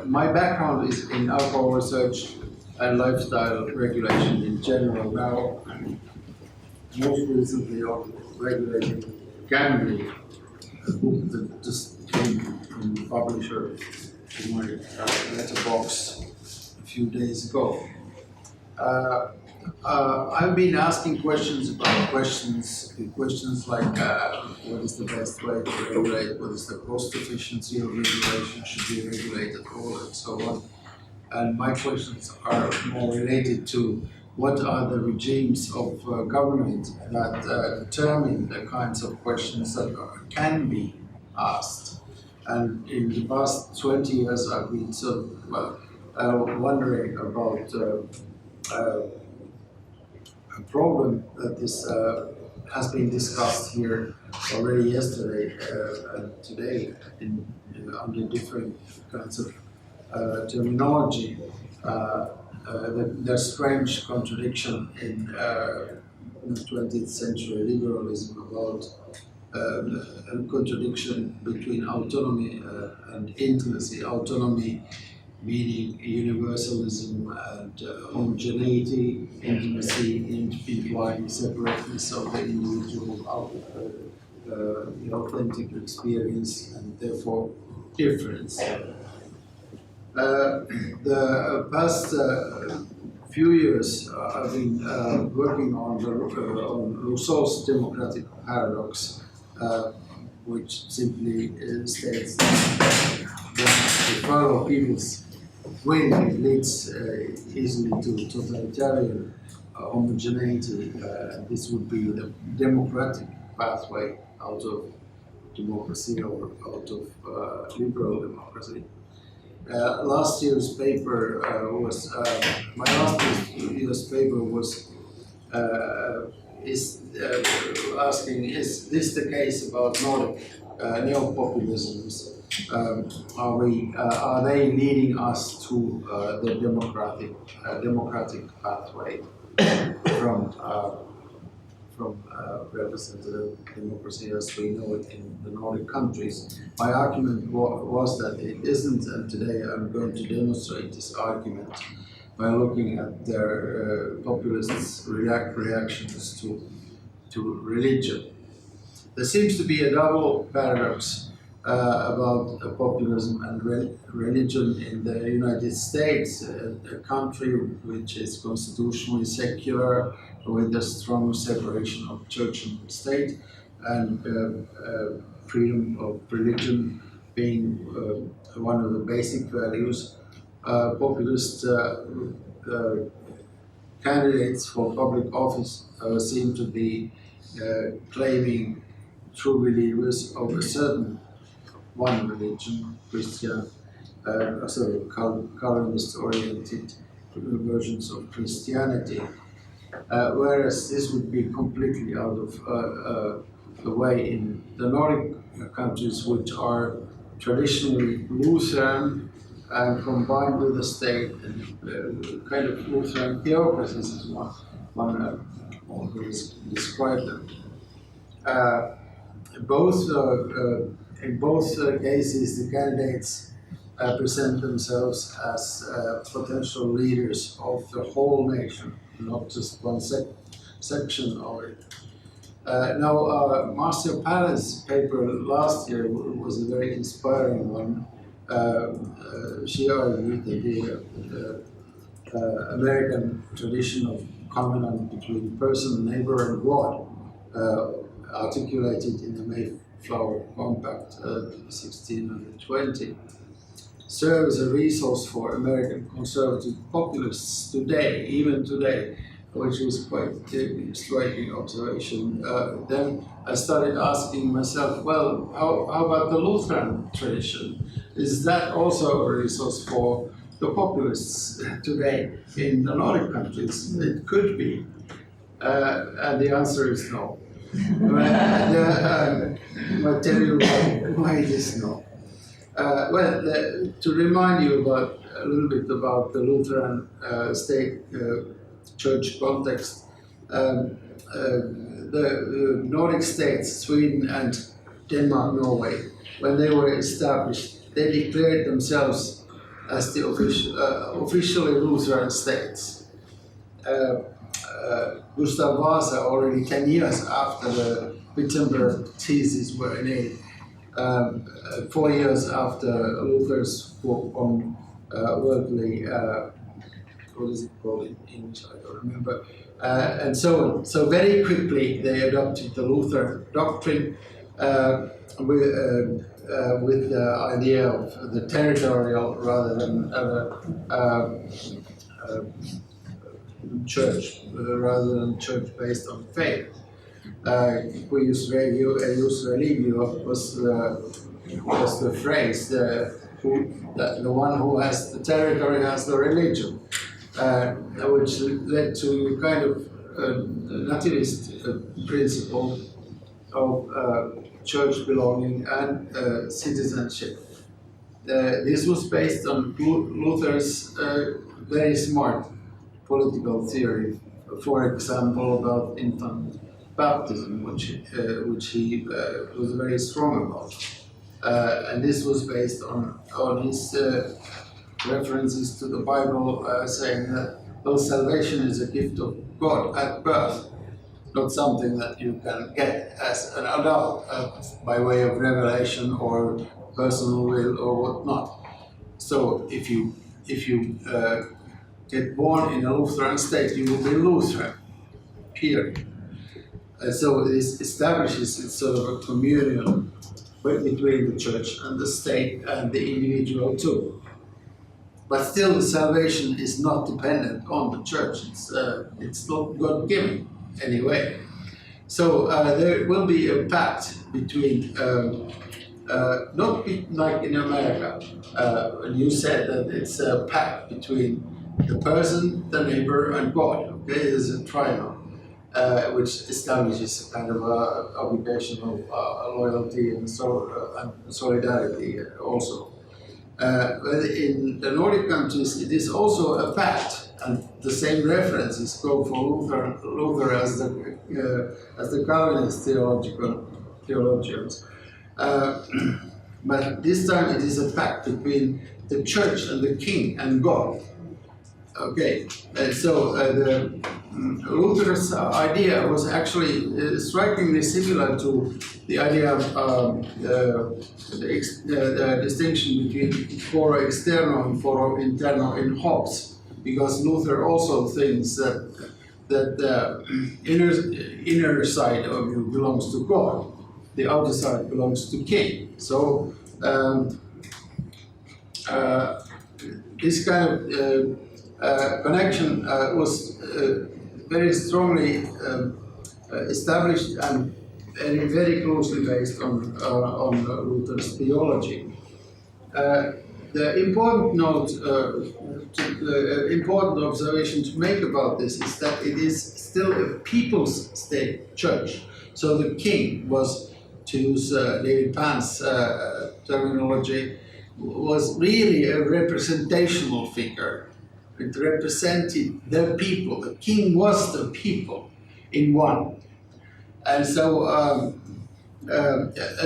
My background is in alcohol research and lifestyle regulation in general. Now, most recently on regulating gambling, a book that just came from the publisher to my letterbox a few days ago. I've been asking questions about questions like what is the best way to regulate, what is the cost efficiency of regulation, should we regulate at all, and so on. And my questions are more related to what are the regimes of government that determine the kinds of questions that can be asked. And in the past 20 years, I've been sort of wondering about a problem that has been discussed here already yesterday and today under different kinds of terminology. There's strange contradiction in 20th century liberalism about a contradiction between autonomy and intimacy. Autonomy meaning universalism and homogeneity, intimacy implying separateness of the individual out of the authentic experience and therefore difference. The past few years I've been working on Rousseau's democratic paradox, which simply states that the power of people's will leads easily to totalitarian homogeneity. This would be the democratic pathway out of democracy or out of liberal democracy. Last year's paper was asking, is this the case about Nordic neo-populisms? Are they leading us to the democratic pathway from representative democracy as we know it in the Nordic countries? My argument was that it isn't, and today I'm going to demonstrate this argument by looking at their populists' reactions to religion. There seems to be a double paradox about populism and religion in the United States, a country which is constitutionally secular with a strong separation of church and state, and freedom of religion being one of the basic values. Populist candidates for public office seem to be claiming true believers of a certain one religion, Christian, Calvinist-oriented versions of Christianity, whereas this would be completely out of the way in the Nordic countries, which are traditionally Lutheran and combined with the state, and kind of Lutheran theocracies as one always described them. In both cases, the candidates present themselves as potential leaders of the whole nation, not just one section of it. Marcia Pallas' paper last year was a very inspiring one. She argued that the American tradition of covenant between person, neighbor, and God, articulated in the Mayflower Compact 1620, serves a resource for American conservative populists today, even today, which was quite a striking observation. Then I started asking myself, well, how about the Lutheran tradition? Is that also a resource for the populists today in the Nordic countries? It could be. And the answer is no. I'll tell you why it is no. To remind you about a little bit about the Lutheran state church context, the Nordic states, Sweden and Denmark, Norway, when they were established, they declared themselves as the officially Lutheran states. Gustav Vasa, already 10 years after the Wittenberg theses were made, 4 years after Luther's book on worldly, what is it called in English? I don't remember. And so on. So very quickly they adopted the Lutheran doctrine with the idea of the territorial rather than church, rather than church based on faith. Cuius religio was the phrase, the one who has the territory has the religion, which led to kind of nativist principle of church belonging and citizenship. This was based on Luther's very smart political theory, for example, about infant baptism, which he was very strong about. And this was based on his references to the Bible, saying that salvation is a gift of God at birth, not something that you can get as an adult by way of revelation or personal will or whatnot. So if you get born in a Lutheran state, you will be Lutheran, period. So this establishes it's sort of a communion between the church and the state and the individual too. But still, salvation is not dependent on the church. It's not God-given anyway. So there will be a pact between, not like in America, when you said that it's a pact between the person, the neighbor, and God. Okay, there's a triangle. Which establishes a kind of obligation of loyalty and solidarity also. But in the Nordic countries, it is also a pact, and the same references go for Luther as the Calvinist theologians. But this time it is a pact between the church and the king and God. Okay, so the Luther's idea was actually strikingly similar to the idea of the distinction between foro externo and foro interno in Hobbes, because Luther also thinks that the inner side of you belongs to God, the outer side belongs to king. So this kind of connection was very strongly established and very closely based on Luther's theology. The important note, the important observation to make about this is that it is still a people's state church. So the king was, to use David Pann's terminology, was really a representational figure. It represented the people. The king was the people in one. And so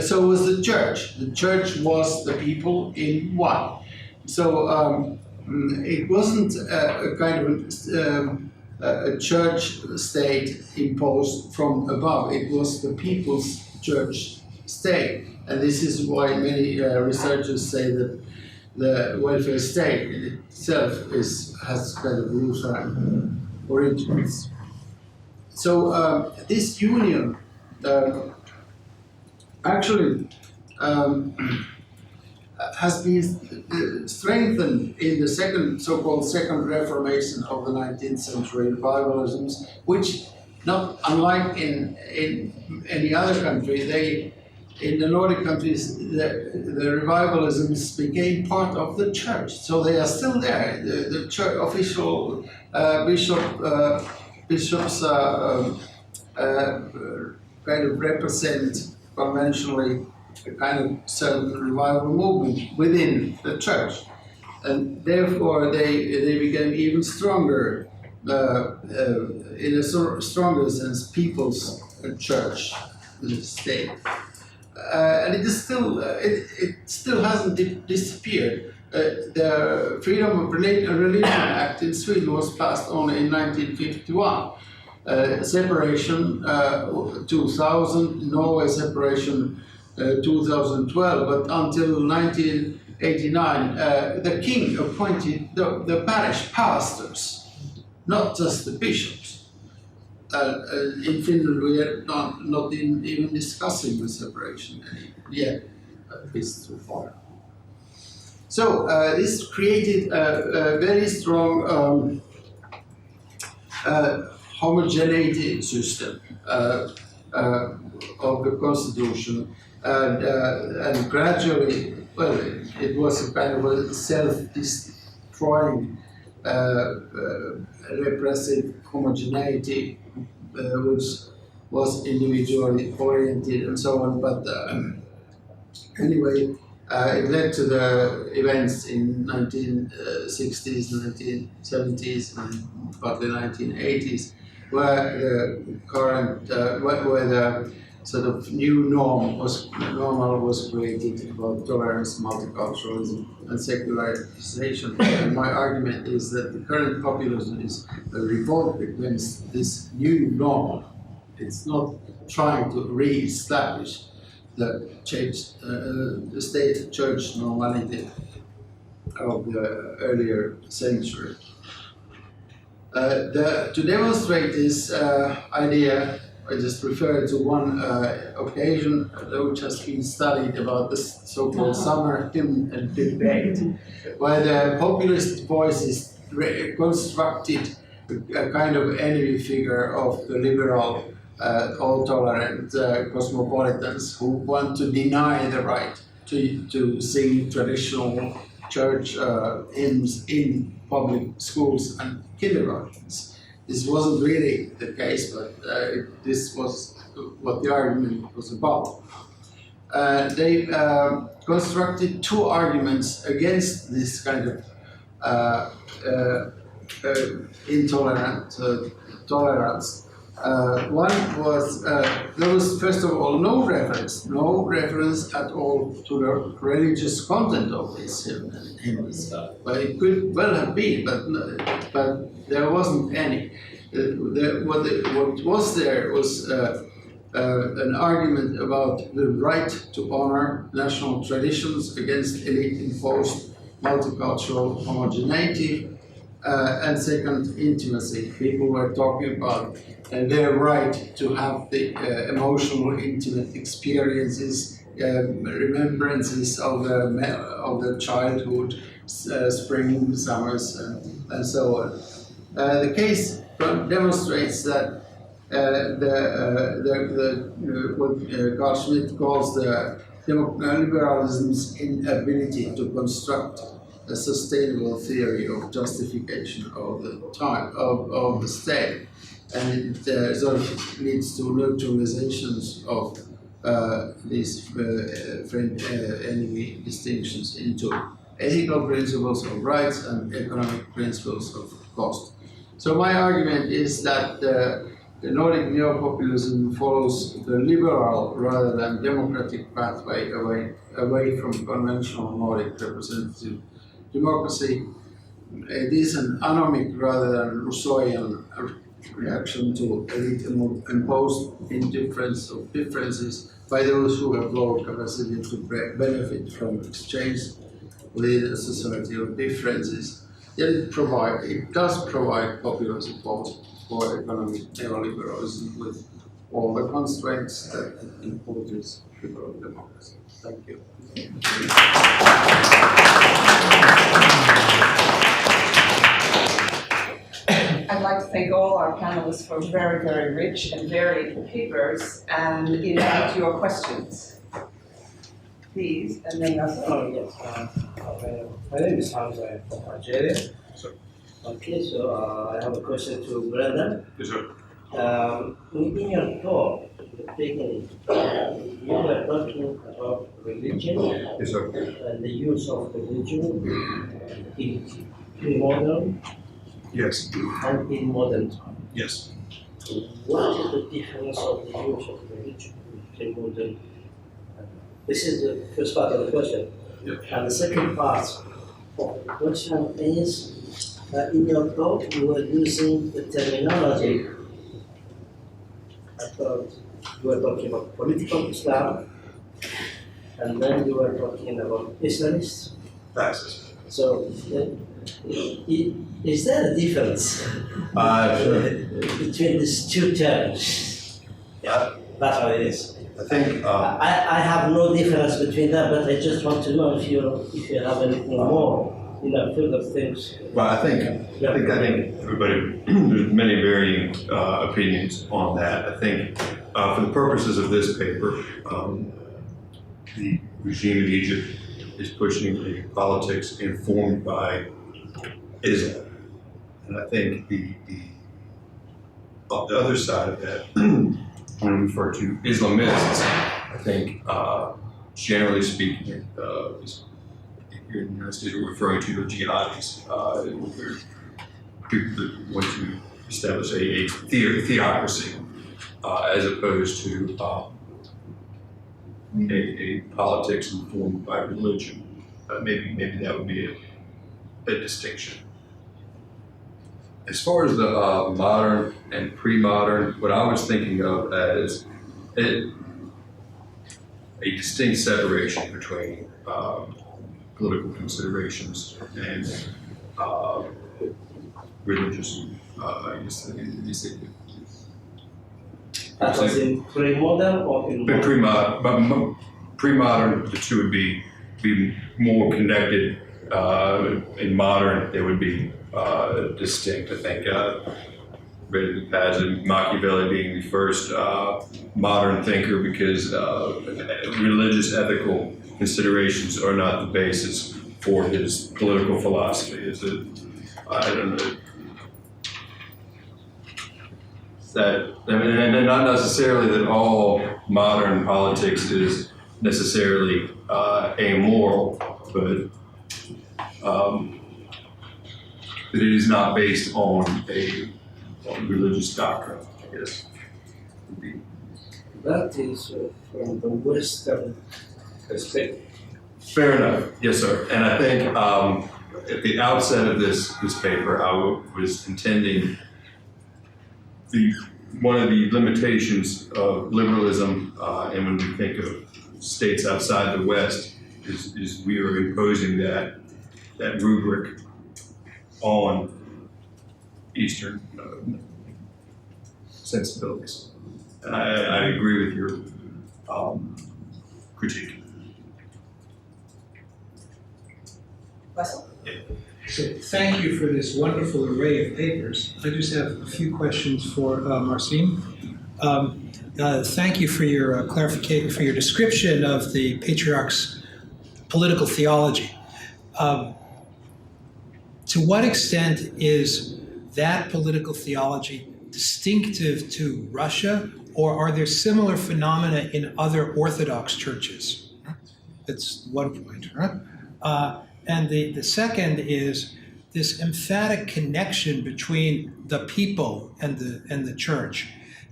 so was the church. The church was the people in one. So it wasn't a kind of a church state imposed from above. It was the people's church state. And this is why many researchers say that the welfare state in itself has kind of Lutheran origins. So this union actually has been strengthened in the so-called second Reformation of the 19th century Liberalisms, which, not unlike in any other country, they in the Nordic countries, the revivalisms became part of the church, so they are still there. The church official bishops kind of represent conventionally a kind of certain revival movement within the church, and therefore they became even stronger, in a stronger sense, people's church, the state. And it is still, it still hasn't disappeared. The Freedom of Religion Act in Sweden was passed only in 1951. Separation 2000, Norway separation 2012, but until 1989, the king appointed the parish pastors, not just the bishops. In Finland, we are not even discussing the separation yet, it's too far. So this created a very strong homogeneity system of the constitution, and gradually, well, it was a kind of a self-destroying repressive homogeneity, which was individually oriented and so on. But anyway, it led to the events in 1960s, 1970s, and partly 1980s, where the current, where the sort of new normal was created about tolerance, multiculturalism, and secularization. And my argument is that the current populism is a revolt against this new normal. It's not trying to re-establish the state church normality of the earlier century. To demonstrate this idea, I just refer to one occasion which has been studied about this so-called summer hymn and debate, where the populist voices constructed a kind of enemy figure of the liberal, all-tolerant cosmopolitans who want to deny the right to sing traditional church hymns in public schools and kindergartens. This wasn't really the case, but this was what the argument was about. They constructed two arguments against this kind of intolerant tolerance. One was, there was first of all no reference at all to the religious content of these hymns. But it could well have been, but there wasn't any. What was there was an argument about the right to honor national traditions against elite-imposed multicultural homogeneity, and second, intimacy. People were talking about their right to have the emotional, intimate experiences, remembrances of the childhood, spring, summers, and so on. The case demonstrates that what Carl Schmitt calls the liberalism's inability to construct a sustainable theory of justification of the time of the state, and it sort of leads to neutralizations of these enemy distinctions into ethical principles of rights and economic principles of cost. So my argument is that the Nordic neopopulism follows the liberal rather than democratic pathway away from conventional Nordic representative democracy. It is an anomic rather than Rousseauian reaction to elite-imposed indifference of differences by those who have low capacity to benefit from exchange within a society of differences. Yet it does provide popular support for economic neoliberalism with all the constraints that it imposes liberal democracy. Thank you. I'd like to thank all our panelists for very, very rich and varied papers and invite your questions. please, and then Russell. Oh, yes. My name is Hamza. I'm from Algeria. Sir. Okay, so I have a question to Brenda. Yes, sir. In your talk, at the beginning, you were talking about religion Yes, sir. and the use of religion in pre-modern Yes. and in modern times. Yes. What is the difference of the use of religion in pre-modern? This is the first part of the question. Yep. And the second part of the question is, in your talk, you were using the terminology. I thought you were talking about political Islam, and then you were talking about Islamists. Fascist. So, is there a difference Sure. between these two terms? Yeah, that's what it is. I think, I have no difference between them, but I just want to know if you have anything more, further things. well, I think everybody, there's many varying opinions on that. I think for the purposes of this paper, the regime in Egypt is pushing a politics informed by Islam. And I think the other side of that, when we refer to Islamists, I think generally speaking, here in the United States, we're referring to the Giadis, people that want to establish a theocracy as opposed to a politics informed by religion. Maybe that would be a distinction. As far as the modern and pre-modern, what I was thinking of as a distinct separation between political considerations and religious. I guess you say. That was in pre-modern or in But pre-modern, the two would be more connected. In modern, they would be distinct. I think read in the passage, Machiavelli being the first modern thinker because religious ethical considerations are not the basis for his political philosophy. I don't know. And not necessarily that all modern politics is necessarily amoral, but that it is not based on a religious doctrine, I guess. That is from the Western perspective. Fair enough, yes, sir. And I think at the outset of this paper, I was intending one of the limitations of liberalism, and when we think of states outside the West, is we are imposing that rubric on Eastern sensibilities. And I agree with your critique. Russell? So thank you for this wonderful array of papers. I just have a few questions for Marcin. Thank you for your clarification, for your description of the Patriarch's political theology. To what extent is that political theology distinctive to Russia, or are there similar phenomena in other Orthodox churches? That's one point. And the second is this emphatic connection between the people and the church.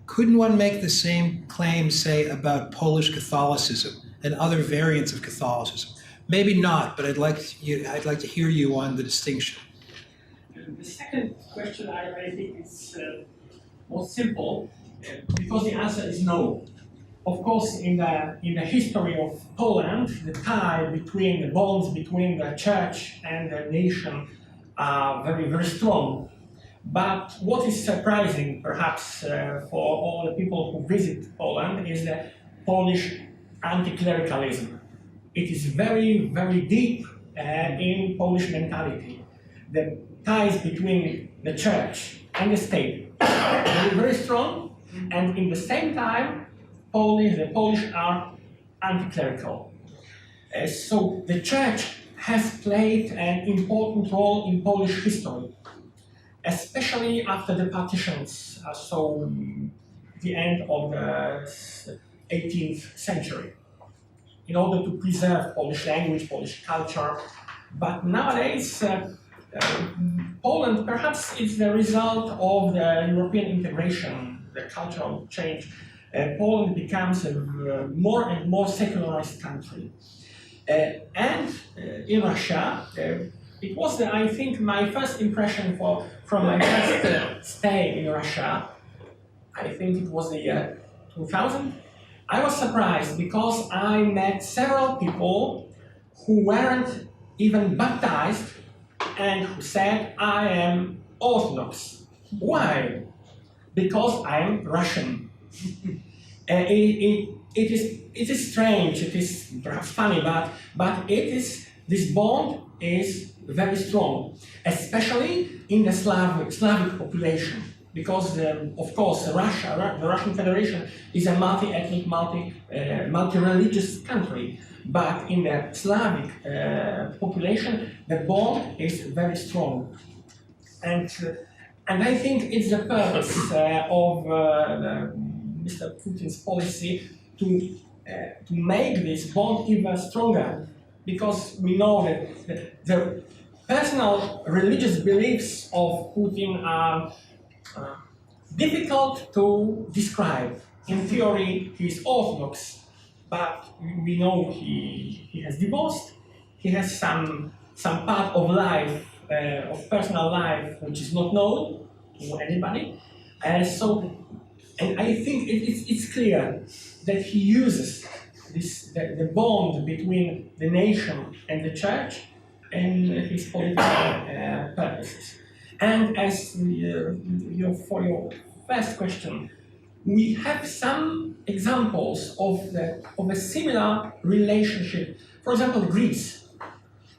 Couldn't one make the same claim, say, about Polish Catholicism and other variants of Catholicism? Maybe not, but I'd like to hear you on the distinction. The second question I think is more simple, because the answer is no. Of course, in the history of Poland, the bonds between the church and the nation are very, very strong. But what is surprising, perhaps, for all the people who visit Poland is the Polish anti-clericalism. It is very, very deep in Polish mentality. The ties between the church and the state are very, very strong, and in the same time, the Polish are anti-clerical. So the church has played an important role in Polish history, especially after the partitions, so the end of the 18th century, in order to preserve Polish language, Polish culture. But nowadays, Poland perhaps is the result of the European integration, the cultural change. Poland becomes a more and more secularized country. And in Russia, it was, I think, my first impression from my first stay in Russia. I think it was the year 2000. I was surprised because I met several people who weren't even baptized and who said, I am Orthodox. Why? Because I am Russian. It is strange, it is perhaps funny, but this bond is very strong, especially in the Slavic population, because of course the Russian Federation is a multi-ethnic, multi-religious country, but in the Slavic population the bond is very strong, and I think it's the purpose of Mr. Putin's policy to make this bond even stronger, because we know that the personal religious beliefs of Putin are difficult to describe. In theory, he is Orthodox, but we know he has divorced. He has some part of life, of personal life, which is not known to anybody. And I think it's clear that he uses the bond between the nation and the church in his political purposes. And as for your first question, we have some examples of a similar relationship. For example, Greece.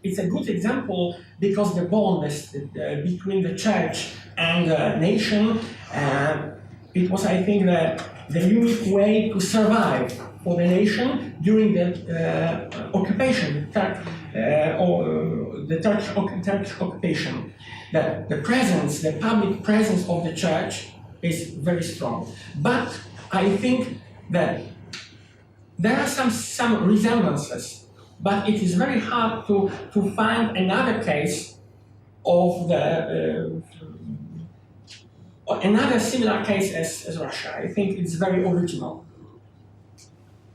It's a good example because the bond between the church and the nation. It was, I think, the unique way to survive for the nation during the occupation, the Turkish occupation. The public presence of the church is very strong. But I think that there are some resemblances, but it is very hard to find another case of another similar case as Russia. I think it's very original.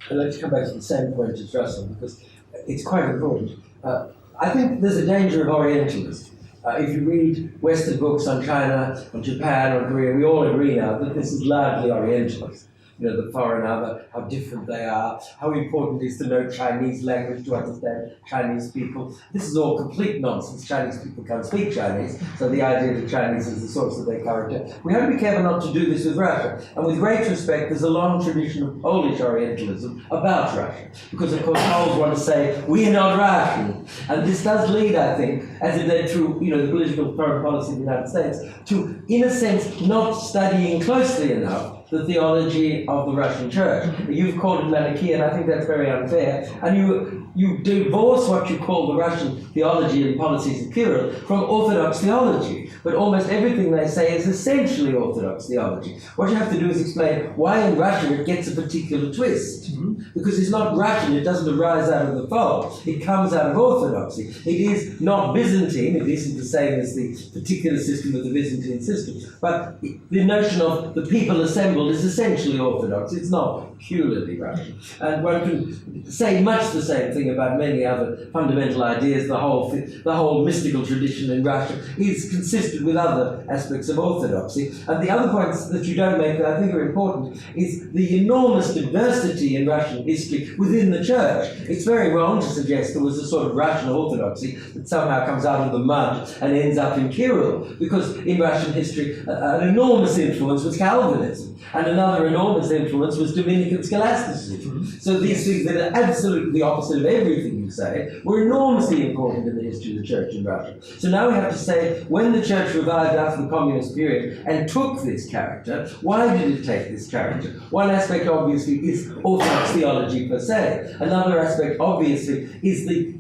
I'd like to come back to the same point as Russell, because it's quite important. I think there's a danger of Orientalism. If you read Western books on China, on Japan, on Korea, we all agree now that this is largely Orientalist. You know, the foreigner, how different they are, how important it is to know Chinese language to understand Chinese people. This is all complete nonsense. Chinese people can't speak Chinese, so the idea that Chinese is the source of their character. We have to be careful not to do this with Russia. And with great respect, there's a long tradition of Polish Orientalism about Russia. Because, of course, Poles want to say, we are not Russian. And this does lead, I think, as it led through the political foreign policy of the United States, to, in a sense, not studying closely enough the theology of the Russian Church. You've called it Manichaean, I think that's very unfair. And you divorce what you call the Russian theology and policies of Kirill from Orthodox theology. But almost everything they say is essentially Orthodox theology. What you have to do is explain why in Russian it gets a particular twist. Because it's not Russian, it doesn't arise out of the fold. It comes out of Orthodoxy. It is not Byzantine, it isn't the same as the particular system of the Byzantine system. But the notion of the people assembled is essentially Orthodox. It's not purely Russian. And one can say much the same thing about many other fundamental ideas. The whole mystical tradition in Russia is consistent with other aspects of Orthodoxy. And the other points that you don't make that I think are important is the enormous diversity in Russian history within the church. It's very wrong to suggest there was a sort of Russian Orthodoxy that somehow comes out of the mud and ends up in Kirill, because in Russian history an enormous influence was Calvinism. And another enormous influence was Dominican scholasticism. So these things that are absolutely the opposite of everything you say were enormously important in the history of the church in Russia. So now we have to say, when the church revived after the communist period and took this character, why did it take this character? One aspect, obviously, is Orthodox theology per se. Another aspect, obviously, is the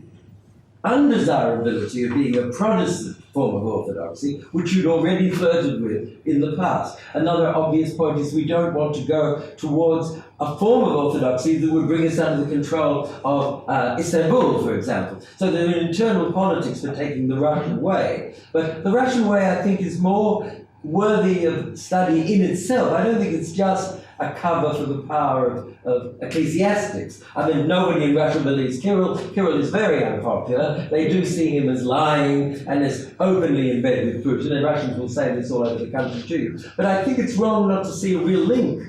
undesirability of being a Protestant form of orthodoxy, which you'd already flirted with in the past. Another obvious point is we don't want to go towards a form of orthodoxy that would bring us under the control of Istanbul, for example. So there are internal politics for taking the Russian way. But the Russian way, I think, is more worthy of study in itself. I don't think it's just a cover for the power of ecclesiastics. I mean, nobody in Russia believes Kirill. Kirill is very unpopular. They do see him as lying and as openly in bed with Putin, and Russians will say this all over the country too. But I think it's wrong not to see a real link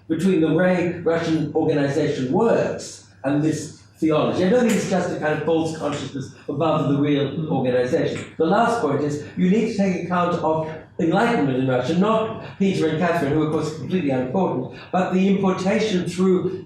between the way Russian organization works and this theology. I don't think it's just a kind of false consciousness above the real organization. The last point is you need to take account of Enlightenment in Russia, not Peter and Catherine, who of course are completely unimportant, but the importation through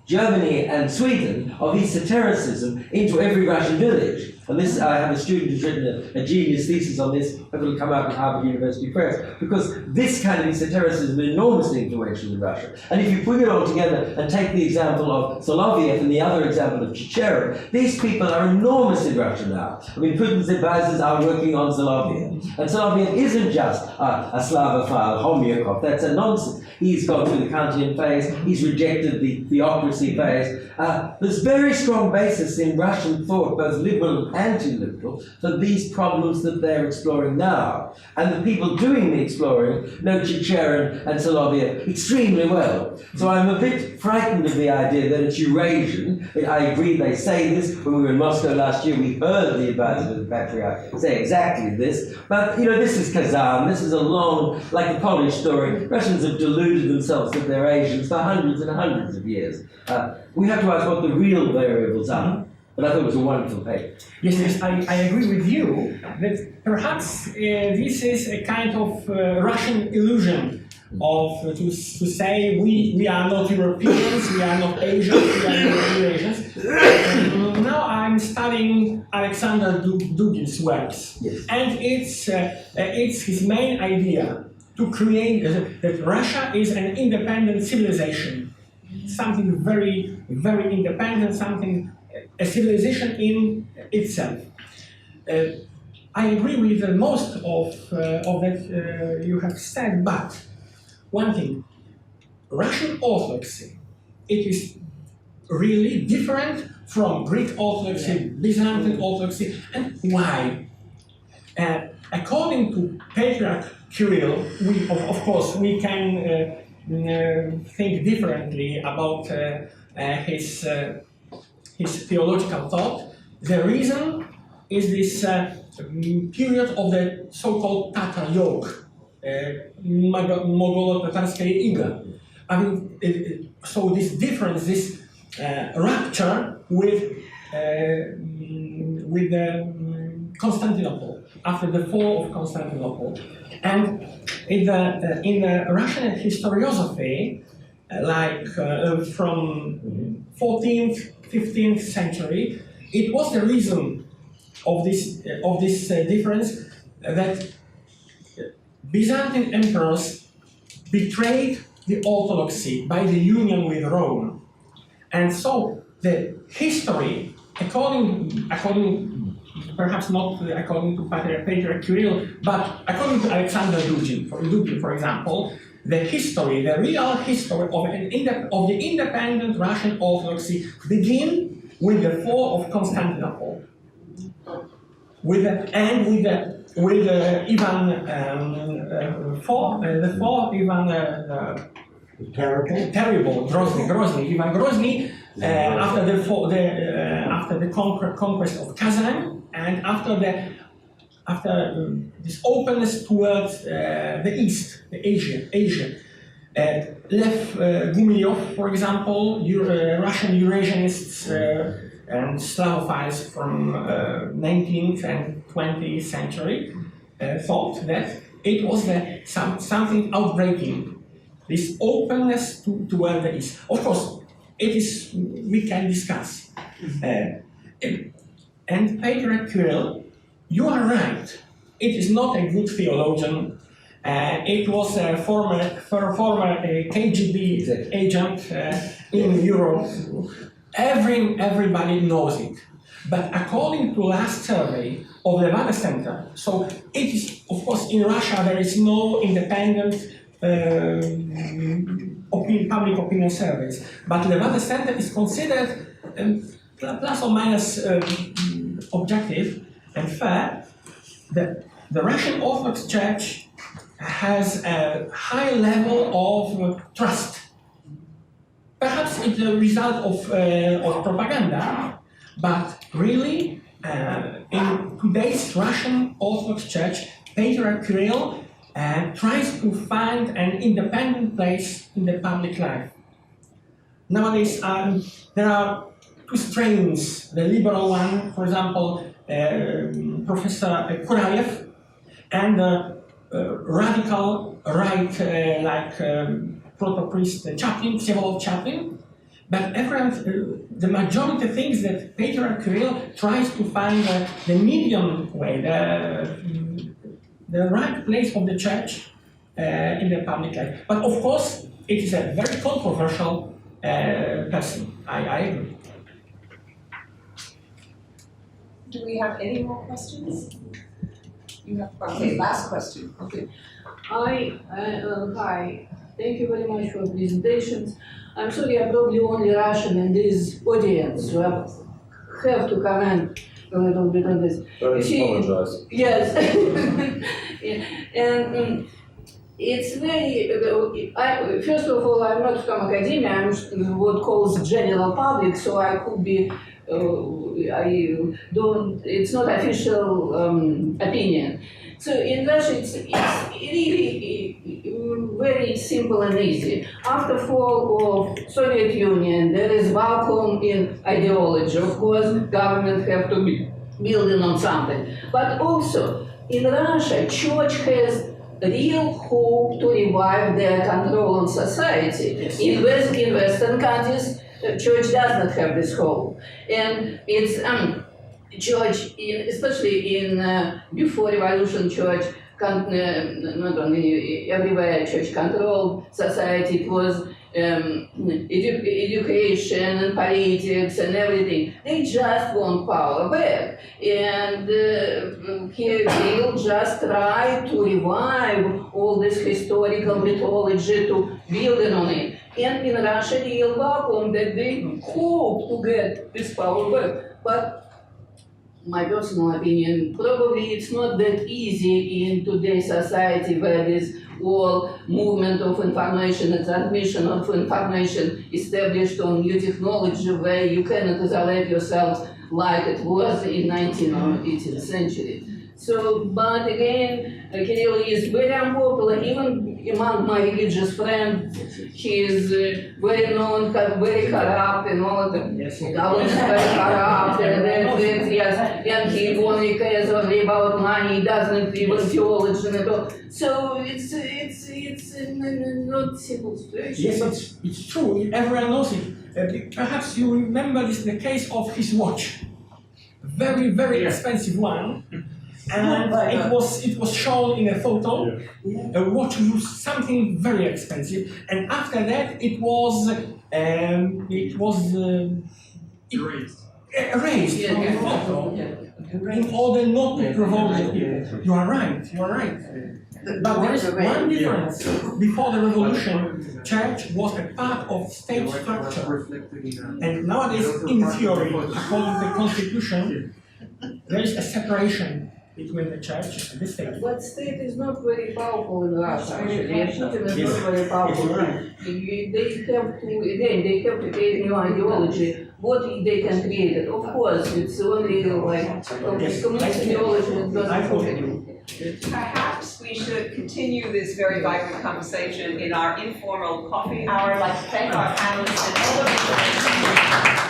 Germany and Sweden of esotericism into every Russian village. And this, I have a student who's written a genius thesis on this, that will come out with Harvard University Press, because this kind of esotericism is enormously influential in Russia. And if you put it all together and take the example of Soloviev and the other example of Chicherin, these people are enormous in Russia now. I mean, Putin's advisors are working on Soloviev. And Soloviev isn't just a Slavophile, Homyakov, that's a nonsense. He's gone through the Kantian phase, he's rejected the theocracy phase. There's very strong basis in Russian thought, both liberal and anti-liberal, for these problems that they're exploring now. And the people doing the exploring know Chicherin and Soloviev extremely well. So I'm a bit frightened of the idea that it's Eurasian. I agree they say this. When we were in Moscow last year, we heard the advisor of the Patriarchate say exactly this. But, you know, this is Kazan. This is a long, like the Polish story. Russians have deluded themselves that they're Asians for hundreds and hundreds of years. We have to ask what the real variables are. But I thought it was a wonderful paper. Yes, I agree with you that perhaps this is a kind of Russian illusion of to say we are not Europeans, we are not Asians, we are not Eurasians. Now I'm studying Alexander Dugin's works, yes. And it's his main idea to create that Russia is an independent civilization, something very, very independent, something. A civilization in itself. I agree with most of that you have said, but one thing, Russian Orthodoxy, it is really different from Greek Orthodoxy, Byzantine Orthodoxy, and why? According to Patriarch Kirill, of course we can think differently about his theological thought. The reason is this period of the so-called Tatar yoke, Mogolo-Tatarskaya Iga. I mean, so this difference, this rupture with Constantinople after the fall of Constantinople, and in the Russian historiography, like from 14th, 15th century, it was the reason of this difference that Byzantine emperors betrayed the Orthodoxy by the union with Rome, and so the history, according perhaps not according to Patriarch Kirill, but according to Alexander Dugin, for example, the real history of the independent Russian Orthodoxy begin with the fall of Constantinople, with Ivan terrible Grozny, Ivan Grozny, after the conquest of Kazan, and after this openness towards the East, Asia. Lev Gumilyov, for example, Russian Eurasianists and Slavophiles from 19th and 20th century thought that it was something outbreaking this openness to where there is. Of course, it is, we can discuss. And Patriarch Kirill, you are right. It is not a good theologian. It was a former KGB agent in Europe. Everybody knows it. But according to last survey of Levada Center, so it is, of course, in Russia there is no independent public opinion surveys, but Levada Center is considered plus or minus objective and fair. The Russian Orthodox Church has a high level of trust. Perhaps it's a result of propaganda, but really, in today's Russian Orthodox Church, Patriarch Kirill tries to find an independent place in the public life. Nowadays, there are two strains. The liberal one, for example, Professor Kurayev, and the radical right, like proto-priest Chaplin, Vsevolod Chaplin. But everyone, the majority thinks that Patriarch Kirill tries to find the medium way, the right place of the church in the public life. But of course, it is a very controversial person. I agree. Do we have any more questions? You have, okay, last question. Okay. Hi, thank you very much for presentations. I'm sorry, I'm probably only Russian in this audience, so I have to comment a little bit on this. Don't apologize. Yes. And it's very, first of all, I'm not from academia, I'm what calls general public, so I could be, it's not official opinion. So in Russia, it's really very simple and easy. After fall of Soviet Union, there is vacuum in ideology. Of course, government have to be building on something. But also, in Russia, church has real hope to revive their control on society. Yes. In Western countries, church does not have this hope. And it's church, especially in before revolution, church, not only everywhere, church controlled society. It was education and politics and everything. They just want power back. And he'll just try to revive all this historical mythology to build on it. And in Russia, real vacuum that they hope to get this power back. But my personal opinion, probably it's not that easy in today's society where this whole movement of information and transmission of information established on new technology where you cannot isolate yourself like it was in 19th or 18th century. So, but again, Kirill is very unpopular, even among my religious friends. He is very known, very corrupt, and all of them. Yes, very corrupt, and yes, and he only cares only about money, doesn't even theology at all. So it's not simple situation. Yes, it's true. Everyone knows it. Perhaps you remember this, the case of his watch, very, very expensive one. And it was shown in a photo. A watch was something very expensive, and after that it was erased from the photo in order not to provoke the people. You are right. But there is one difference. Before the revolution, church was a part of state structure, and nowadays, in theory, according to the constitution, there is a separation between the church and the state. But state is not very powerful in Russia, actually. Putin is not very powerful. They have to create new ideology. What they can create it? Of course, it's only like communist ideology is not working. Perhaps we should continue this very vibrant conversation in our informal coffee hour. I'd like to thank our panelists and all of you.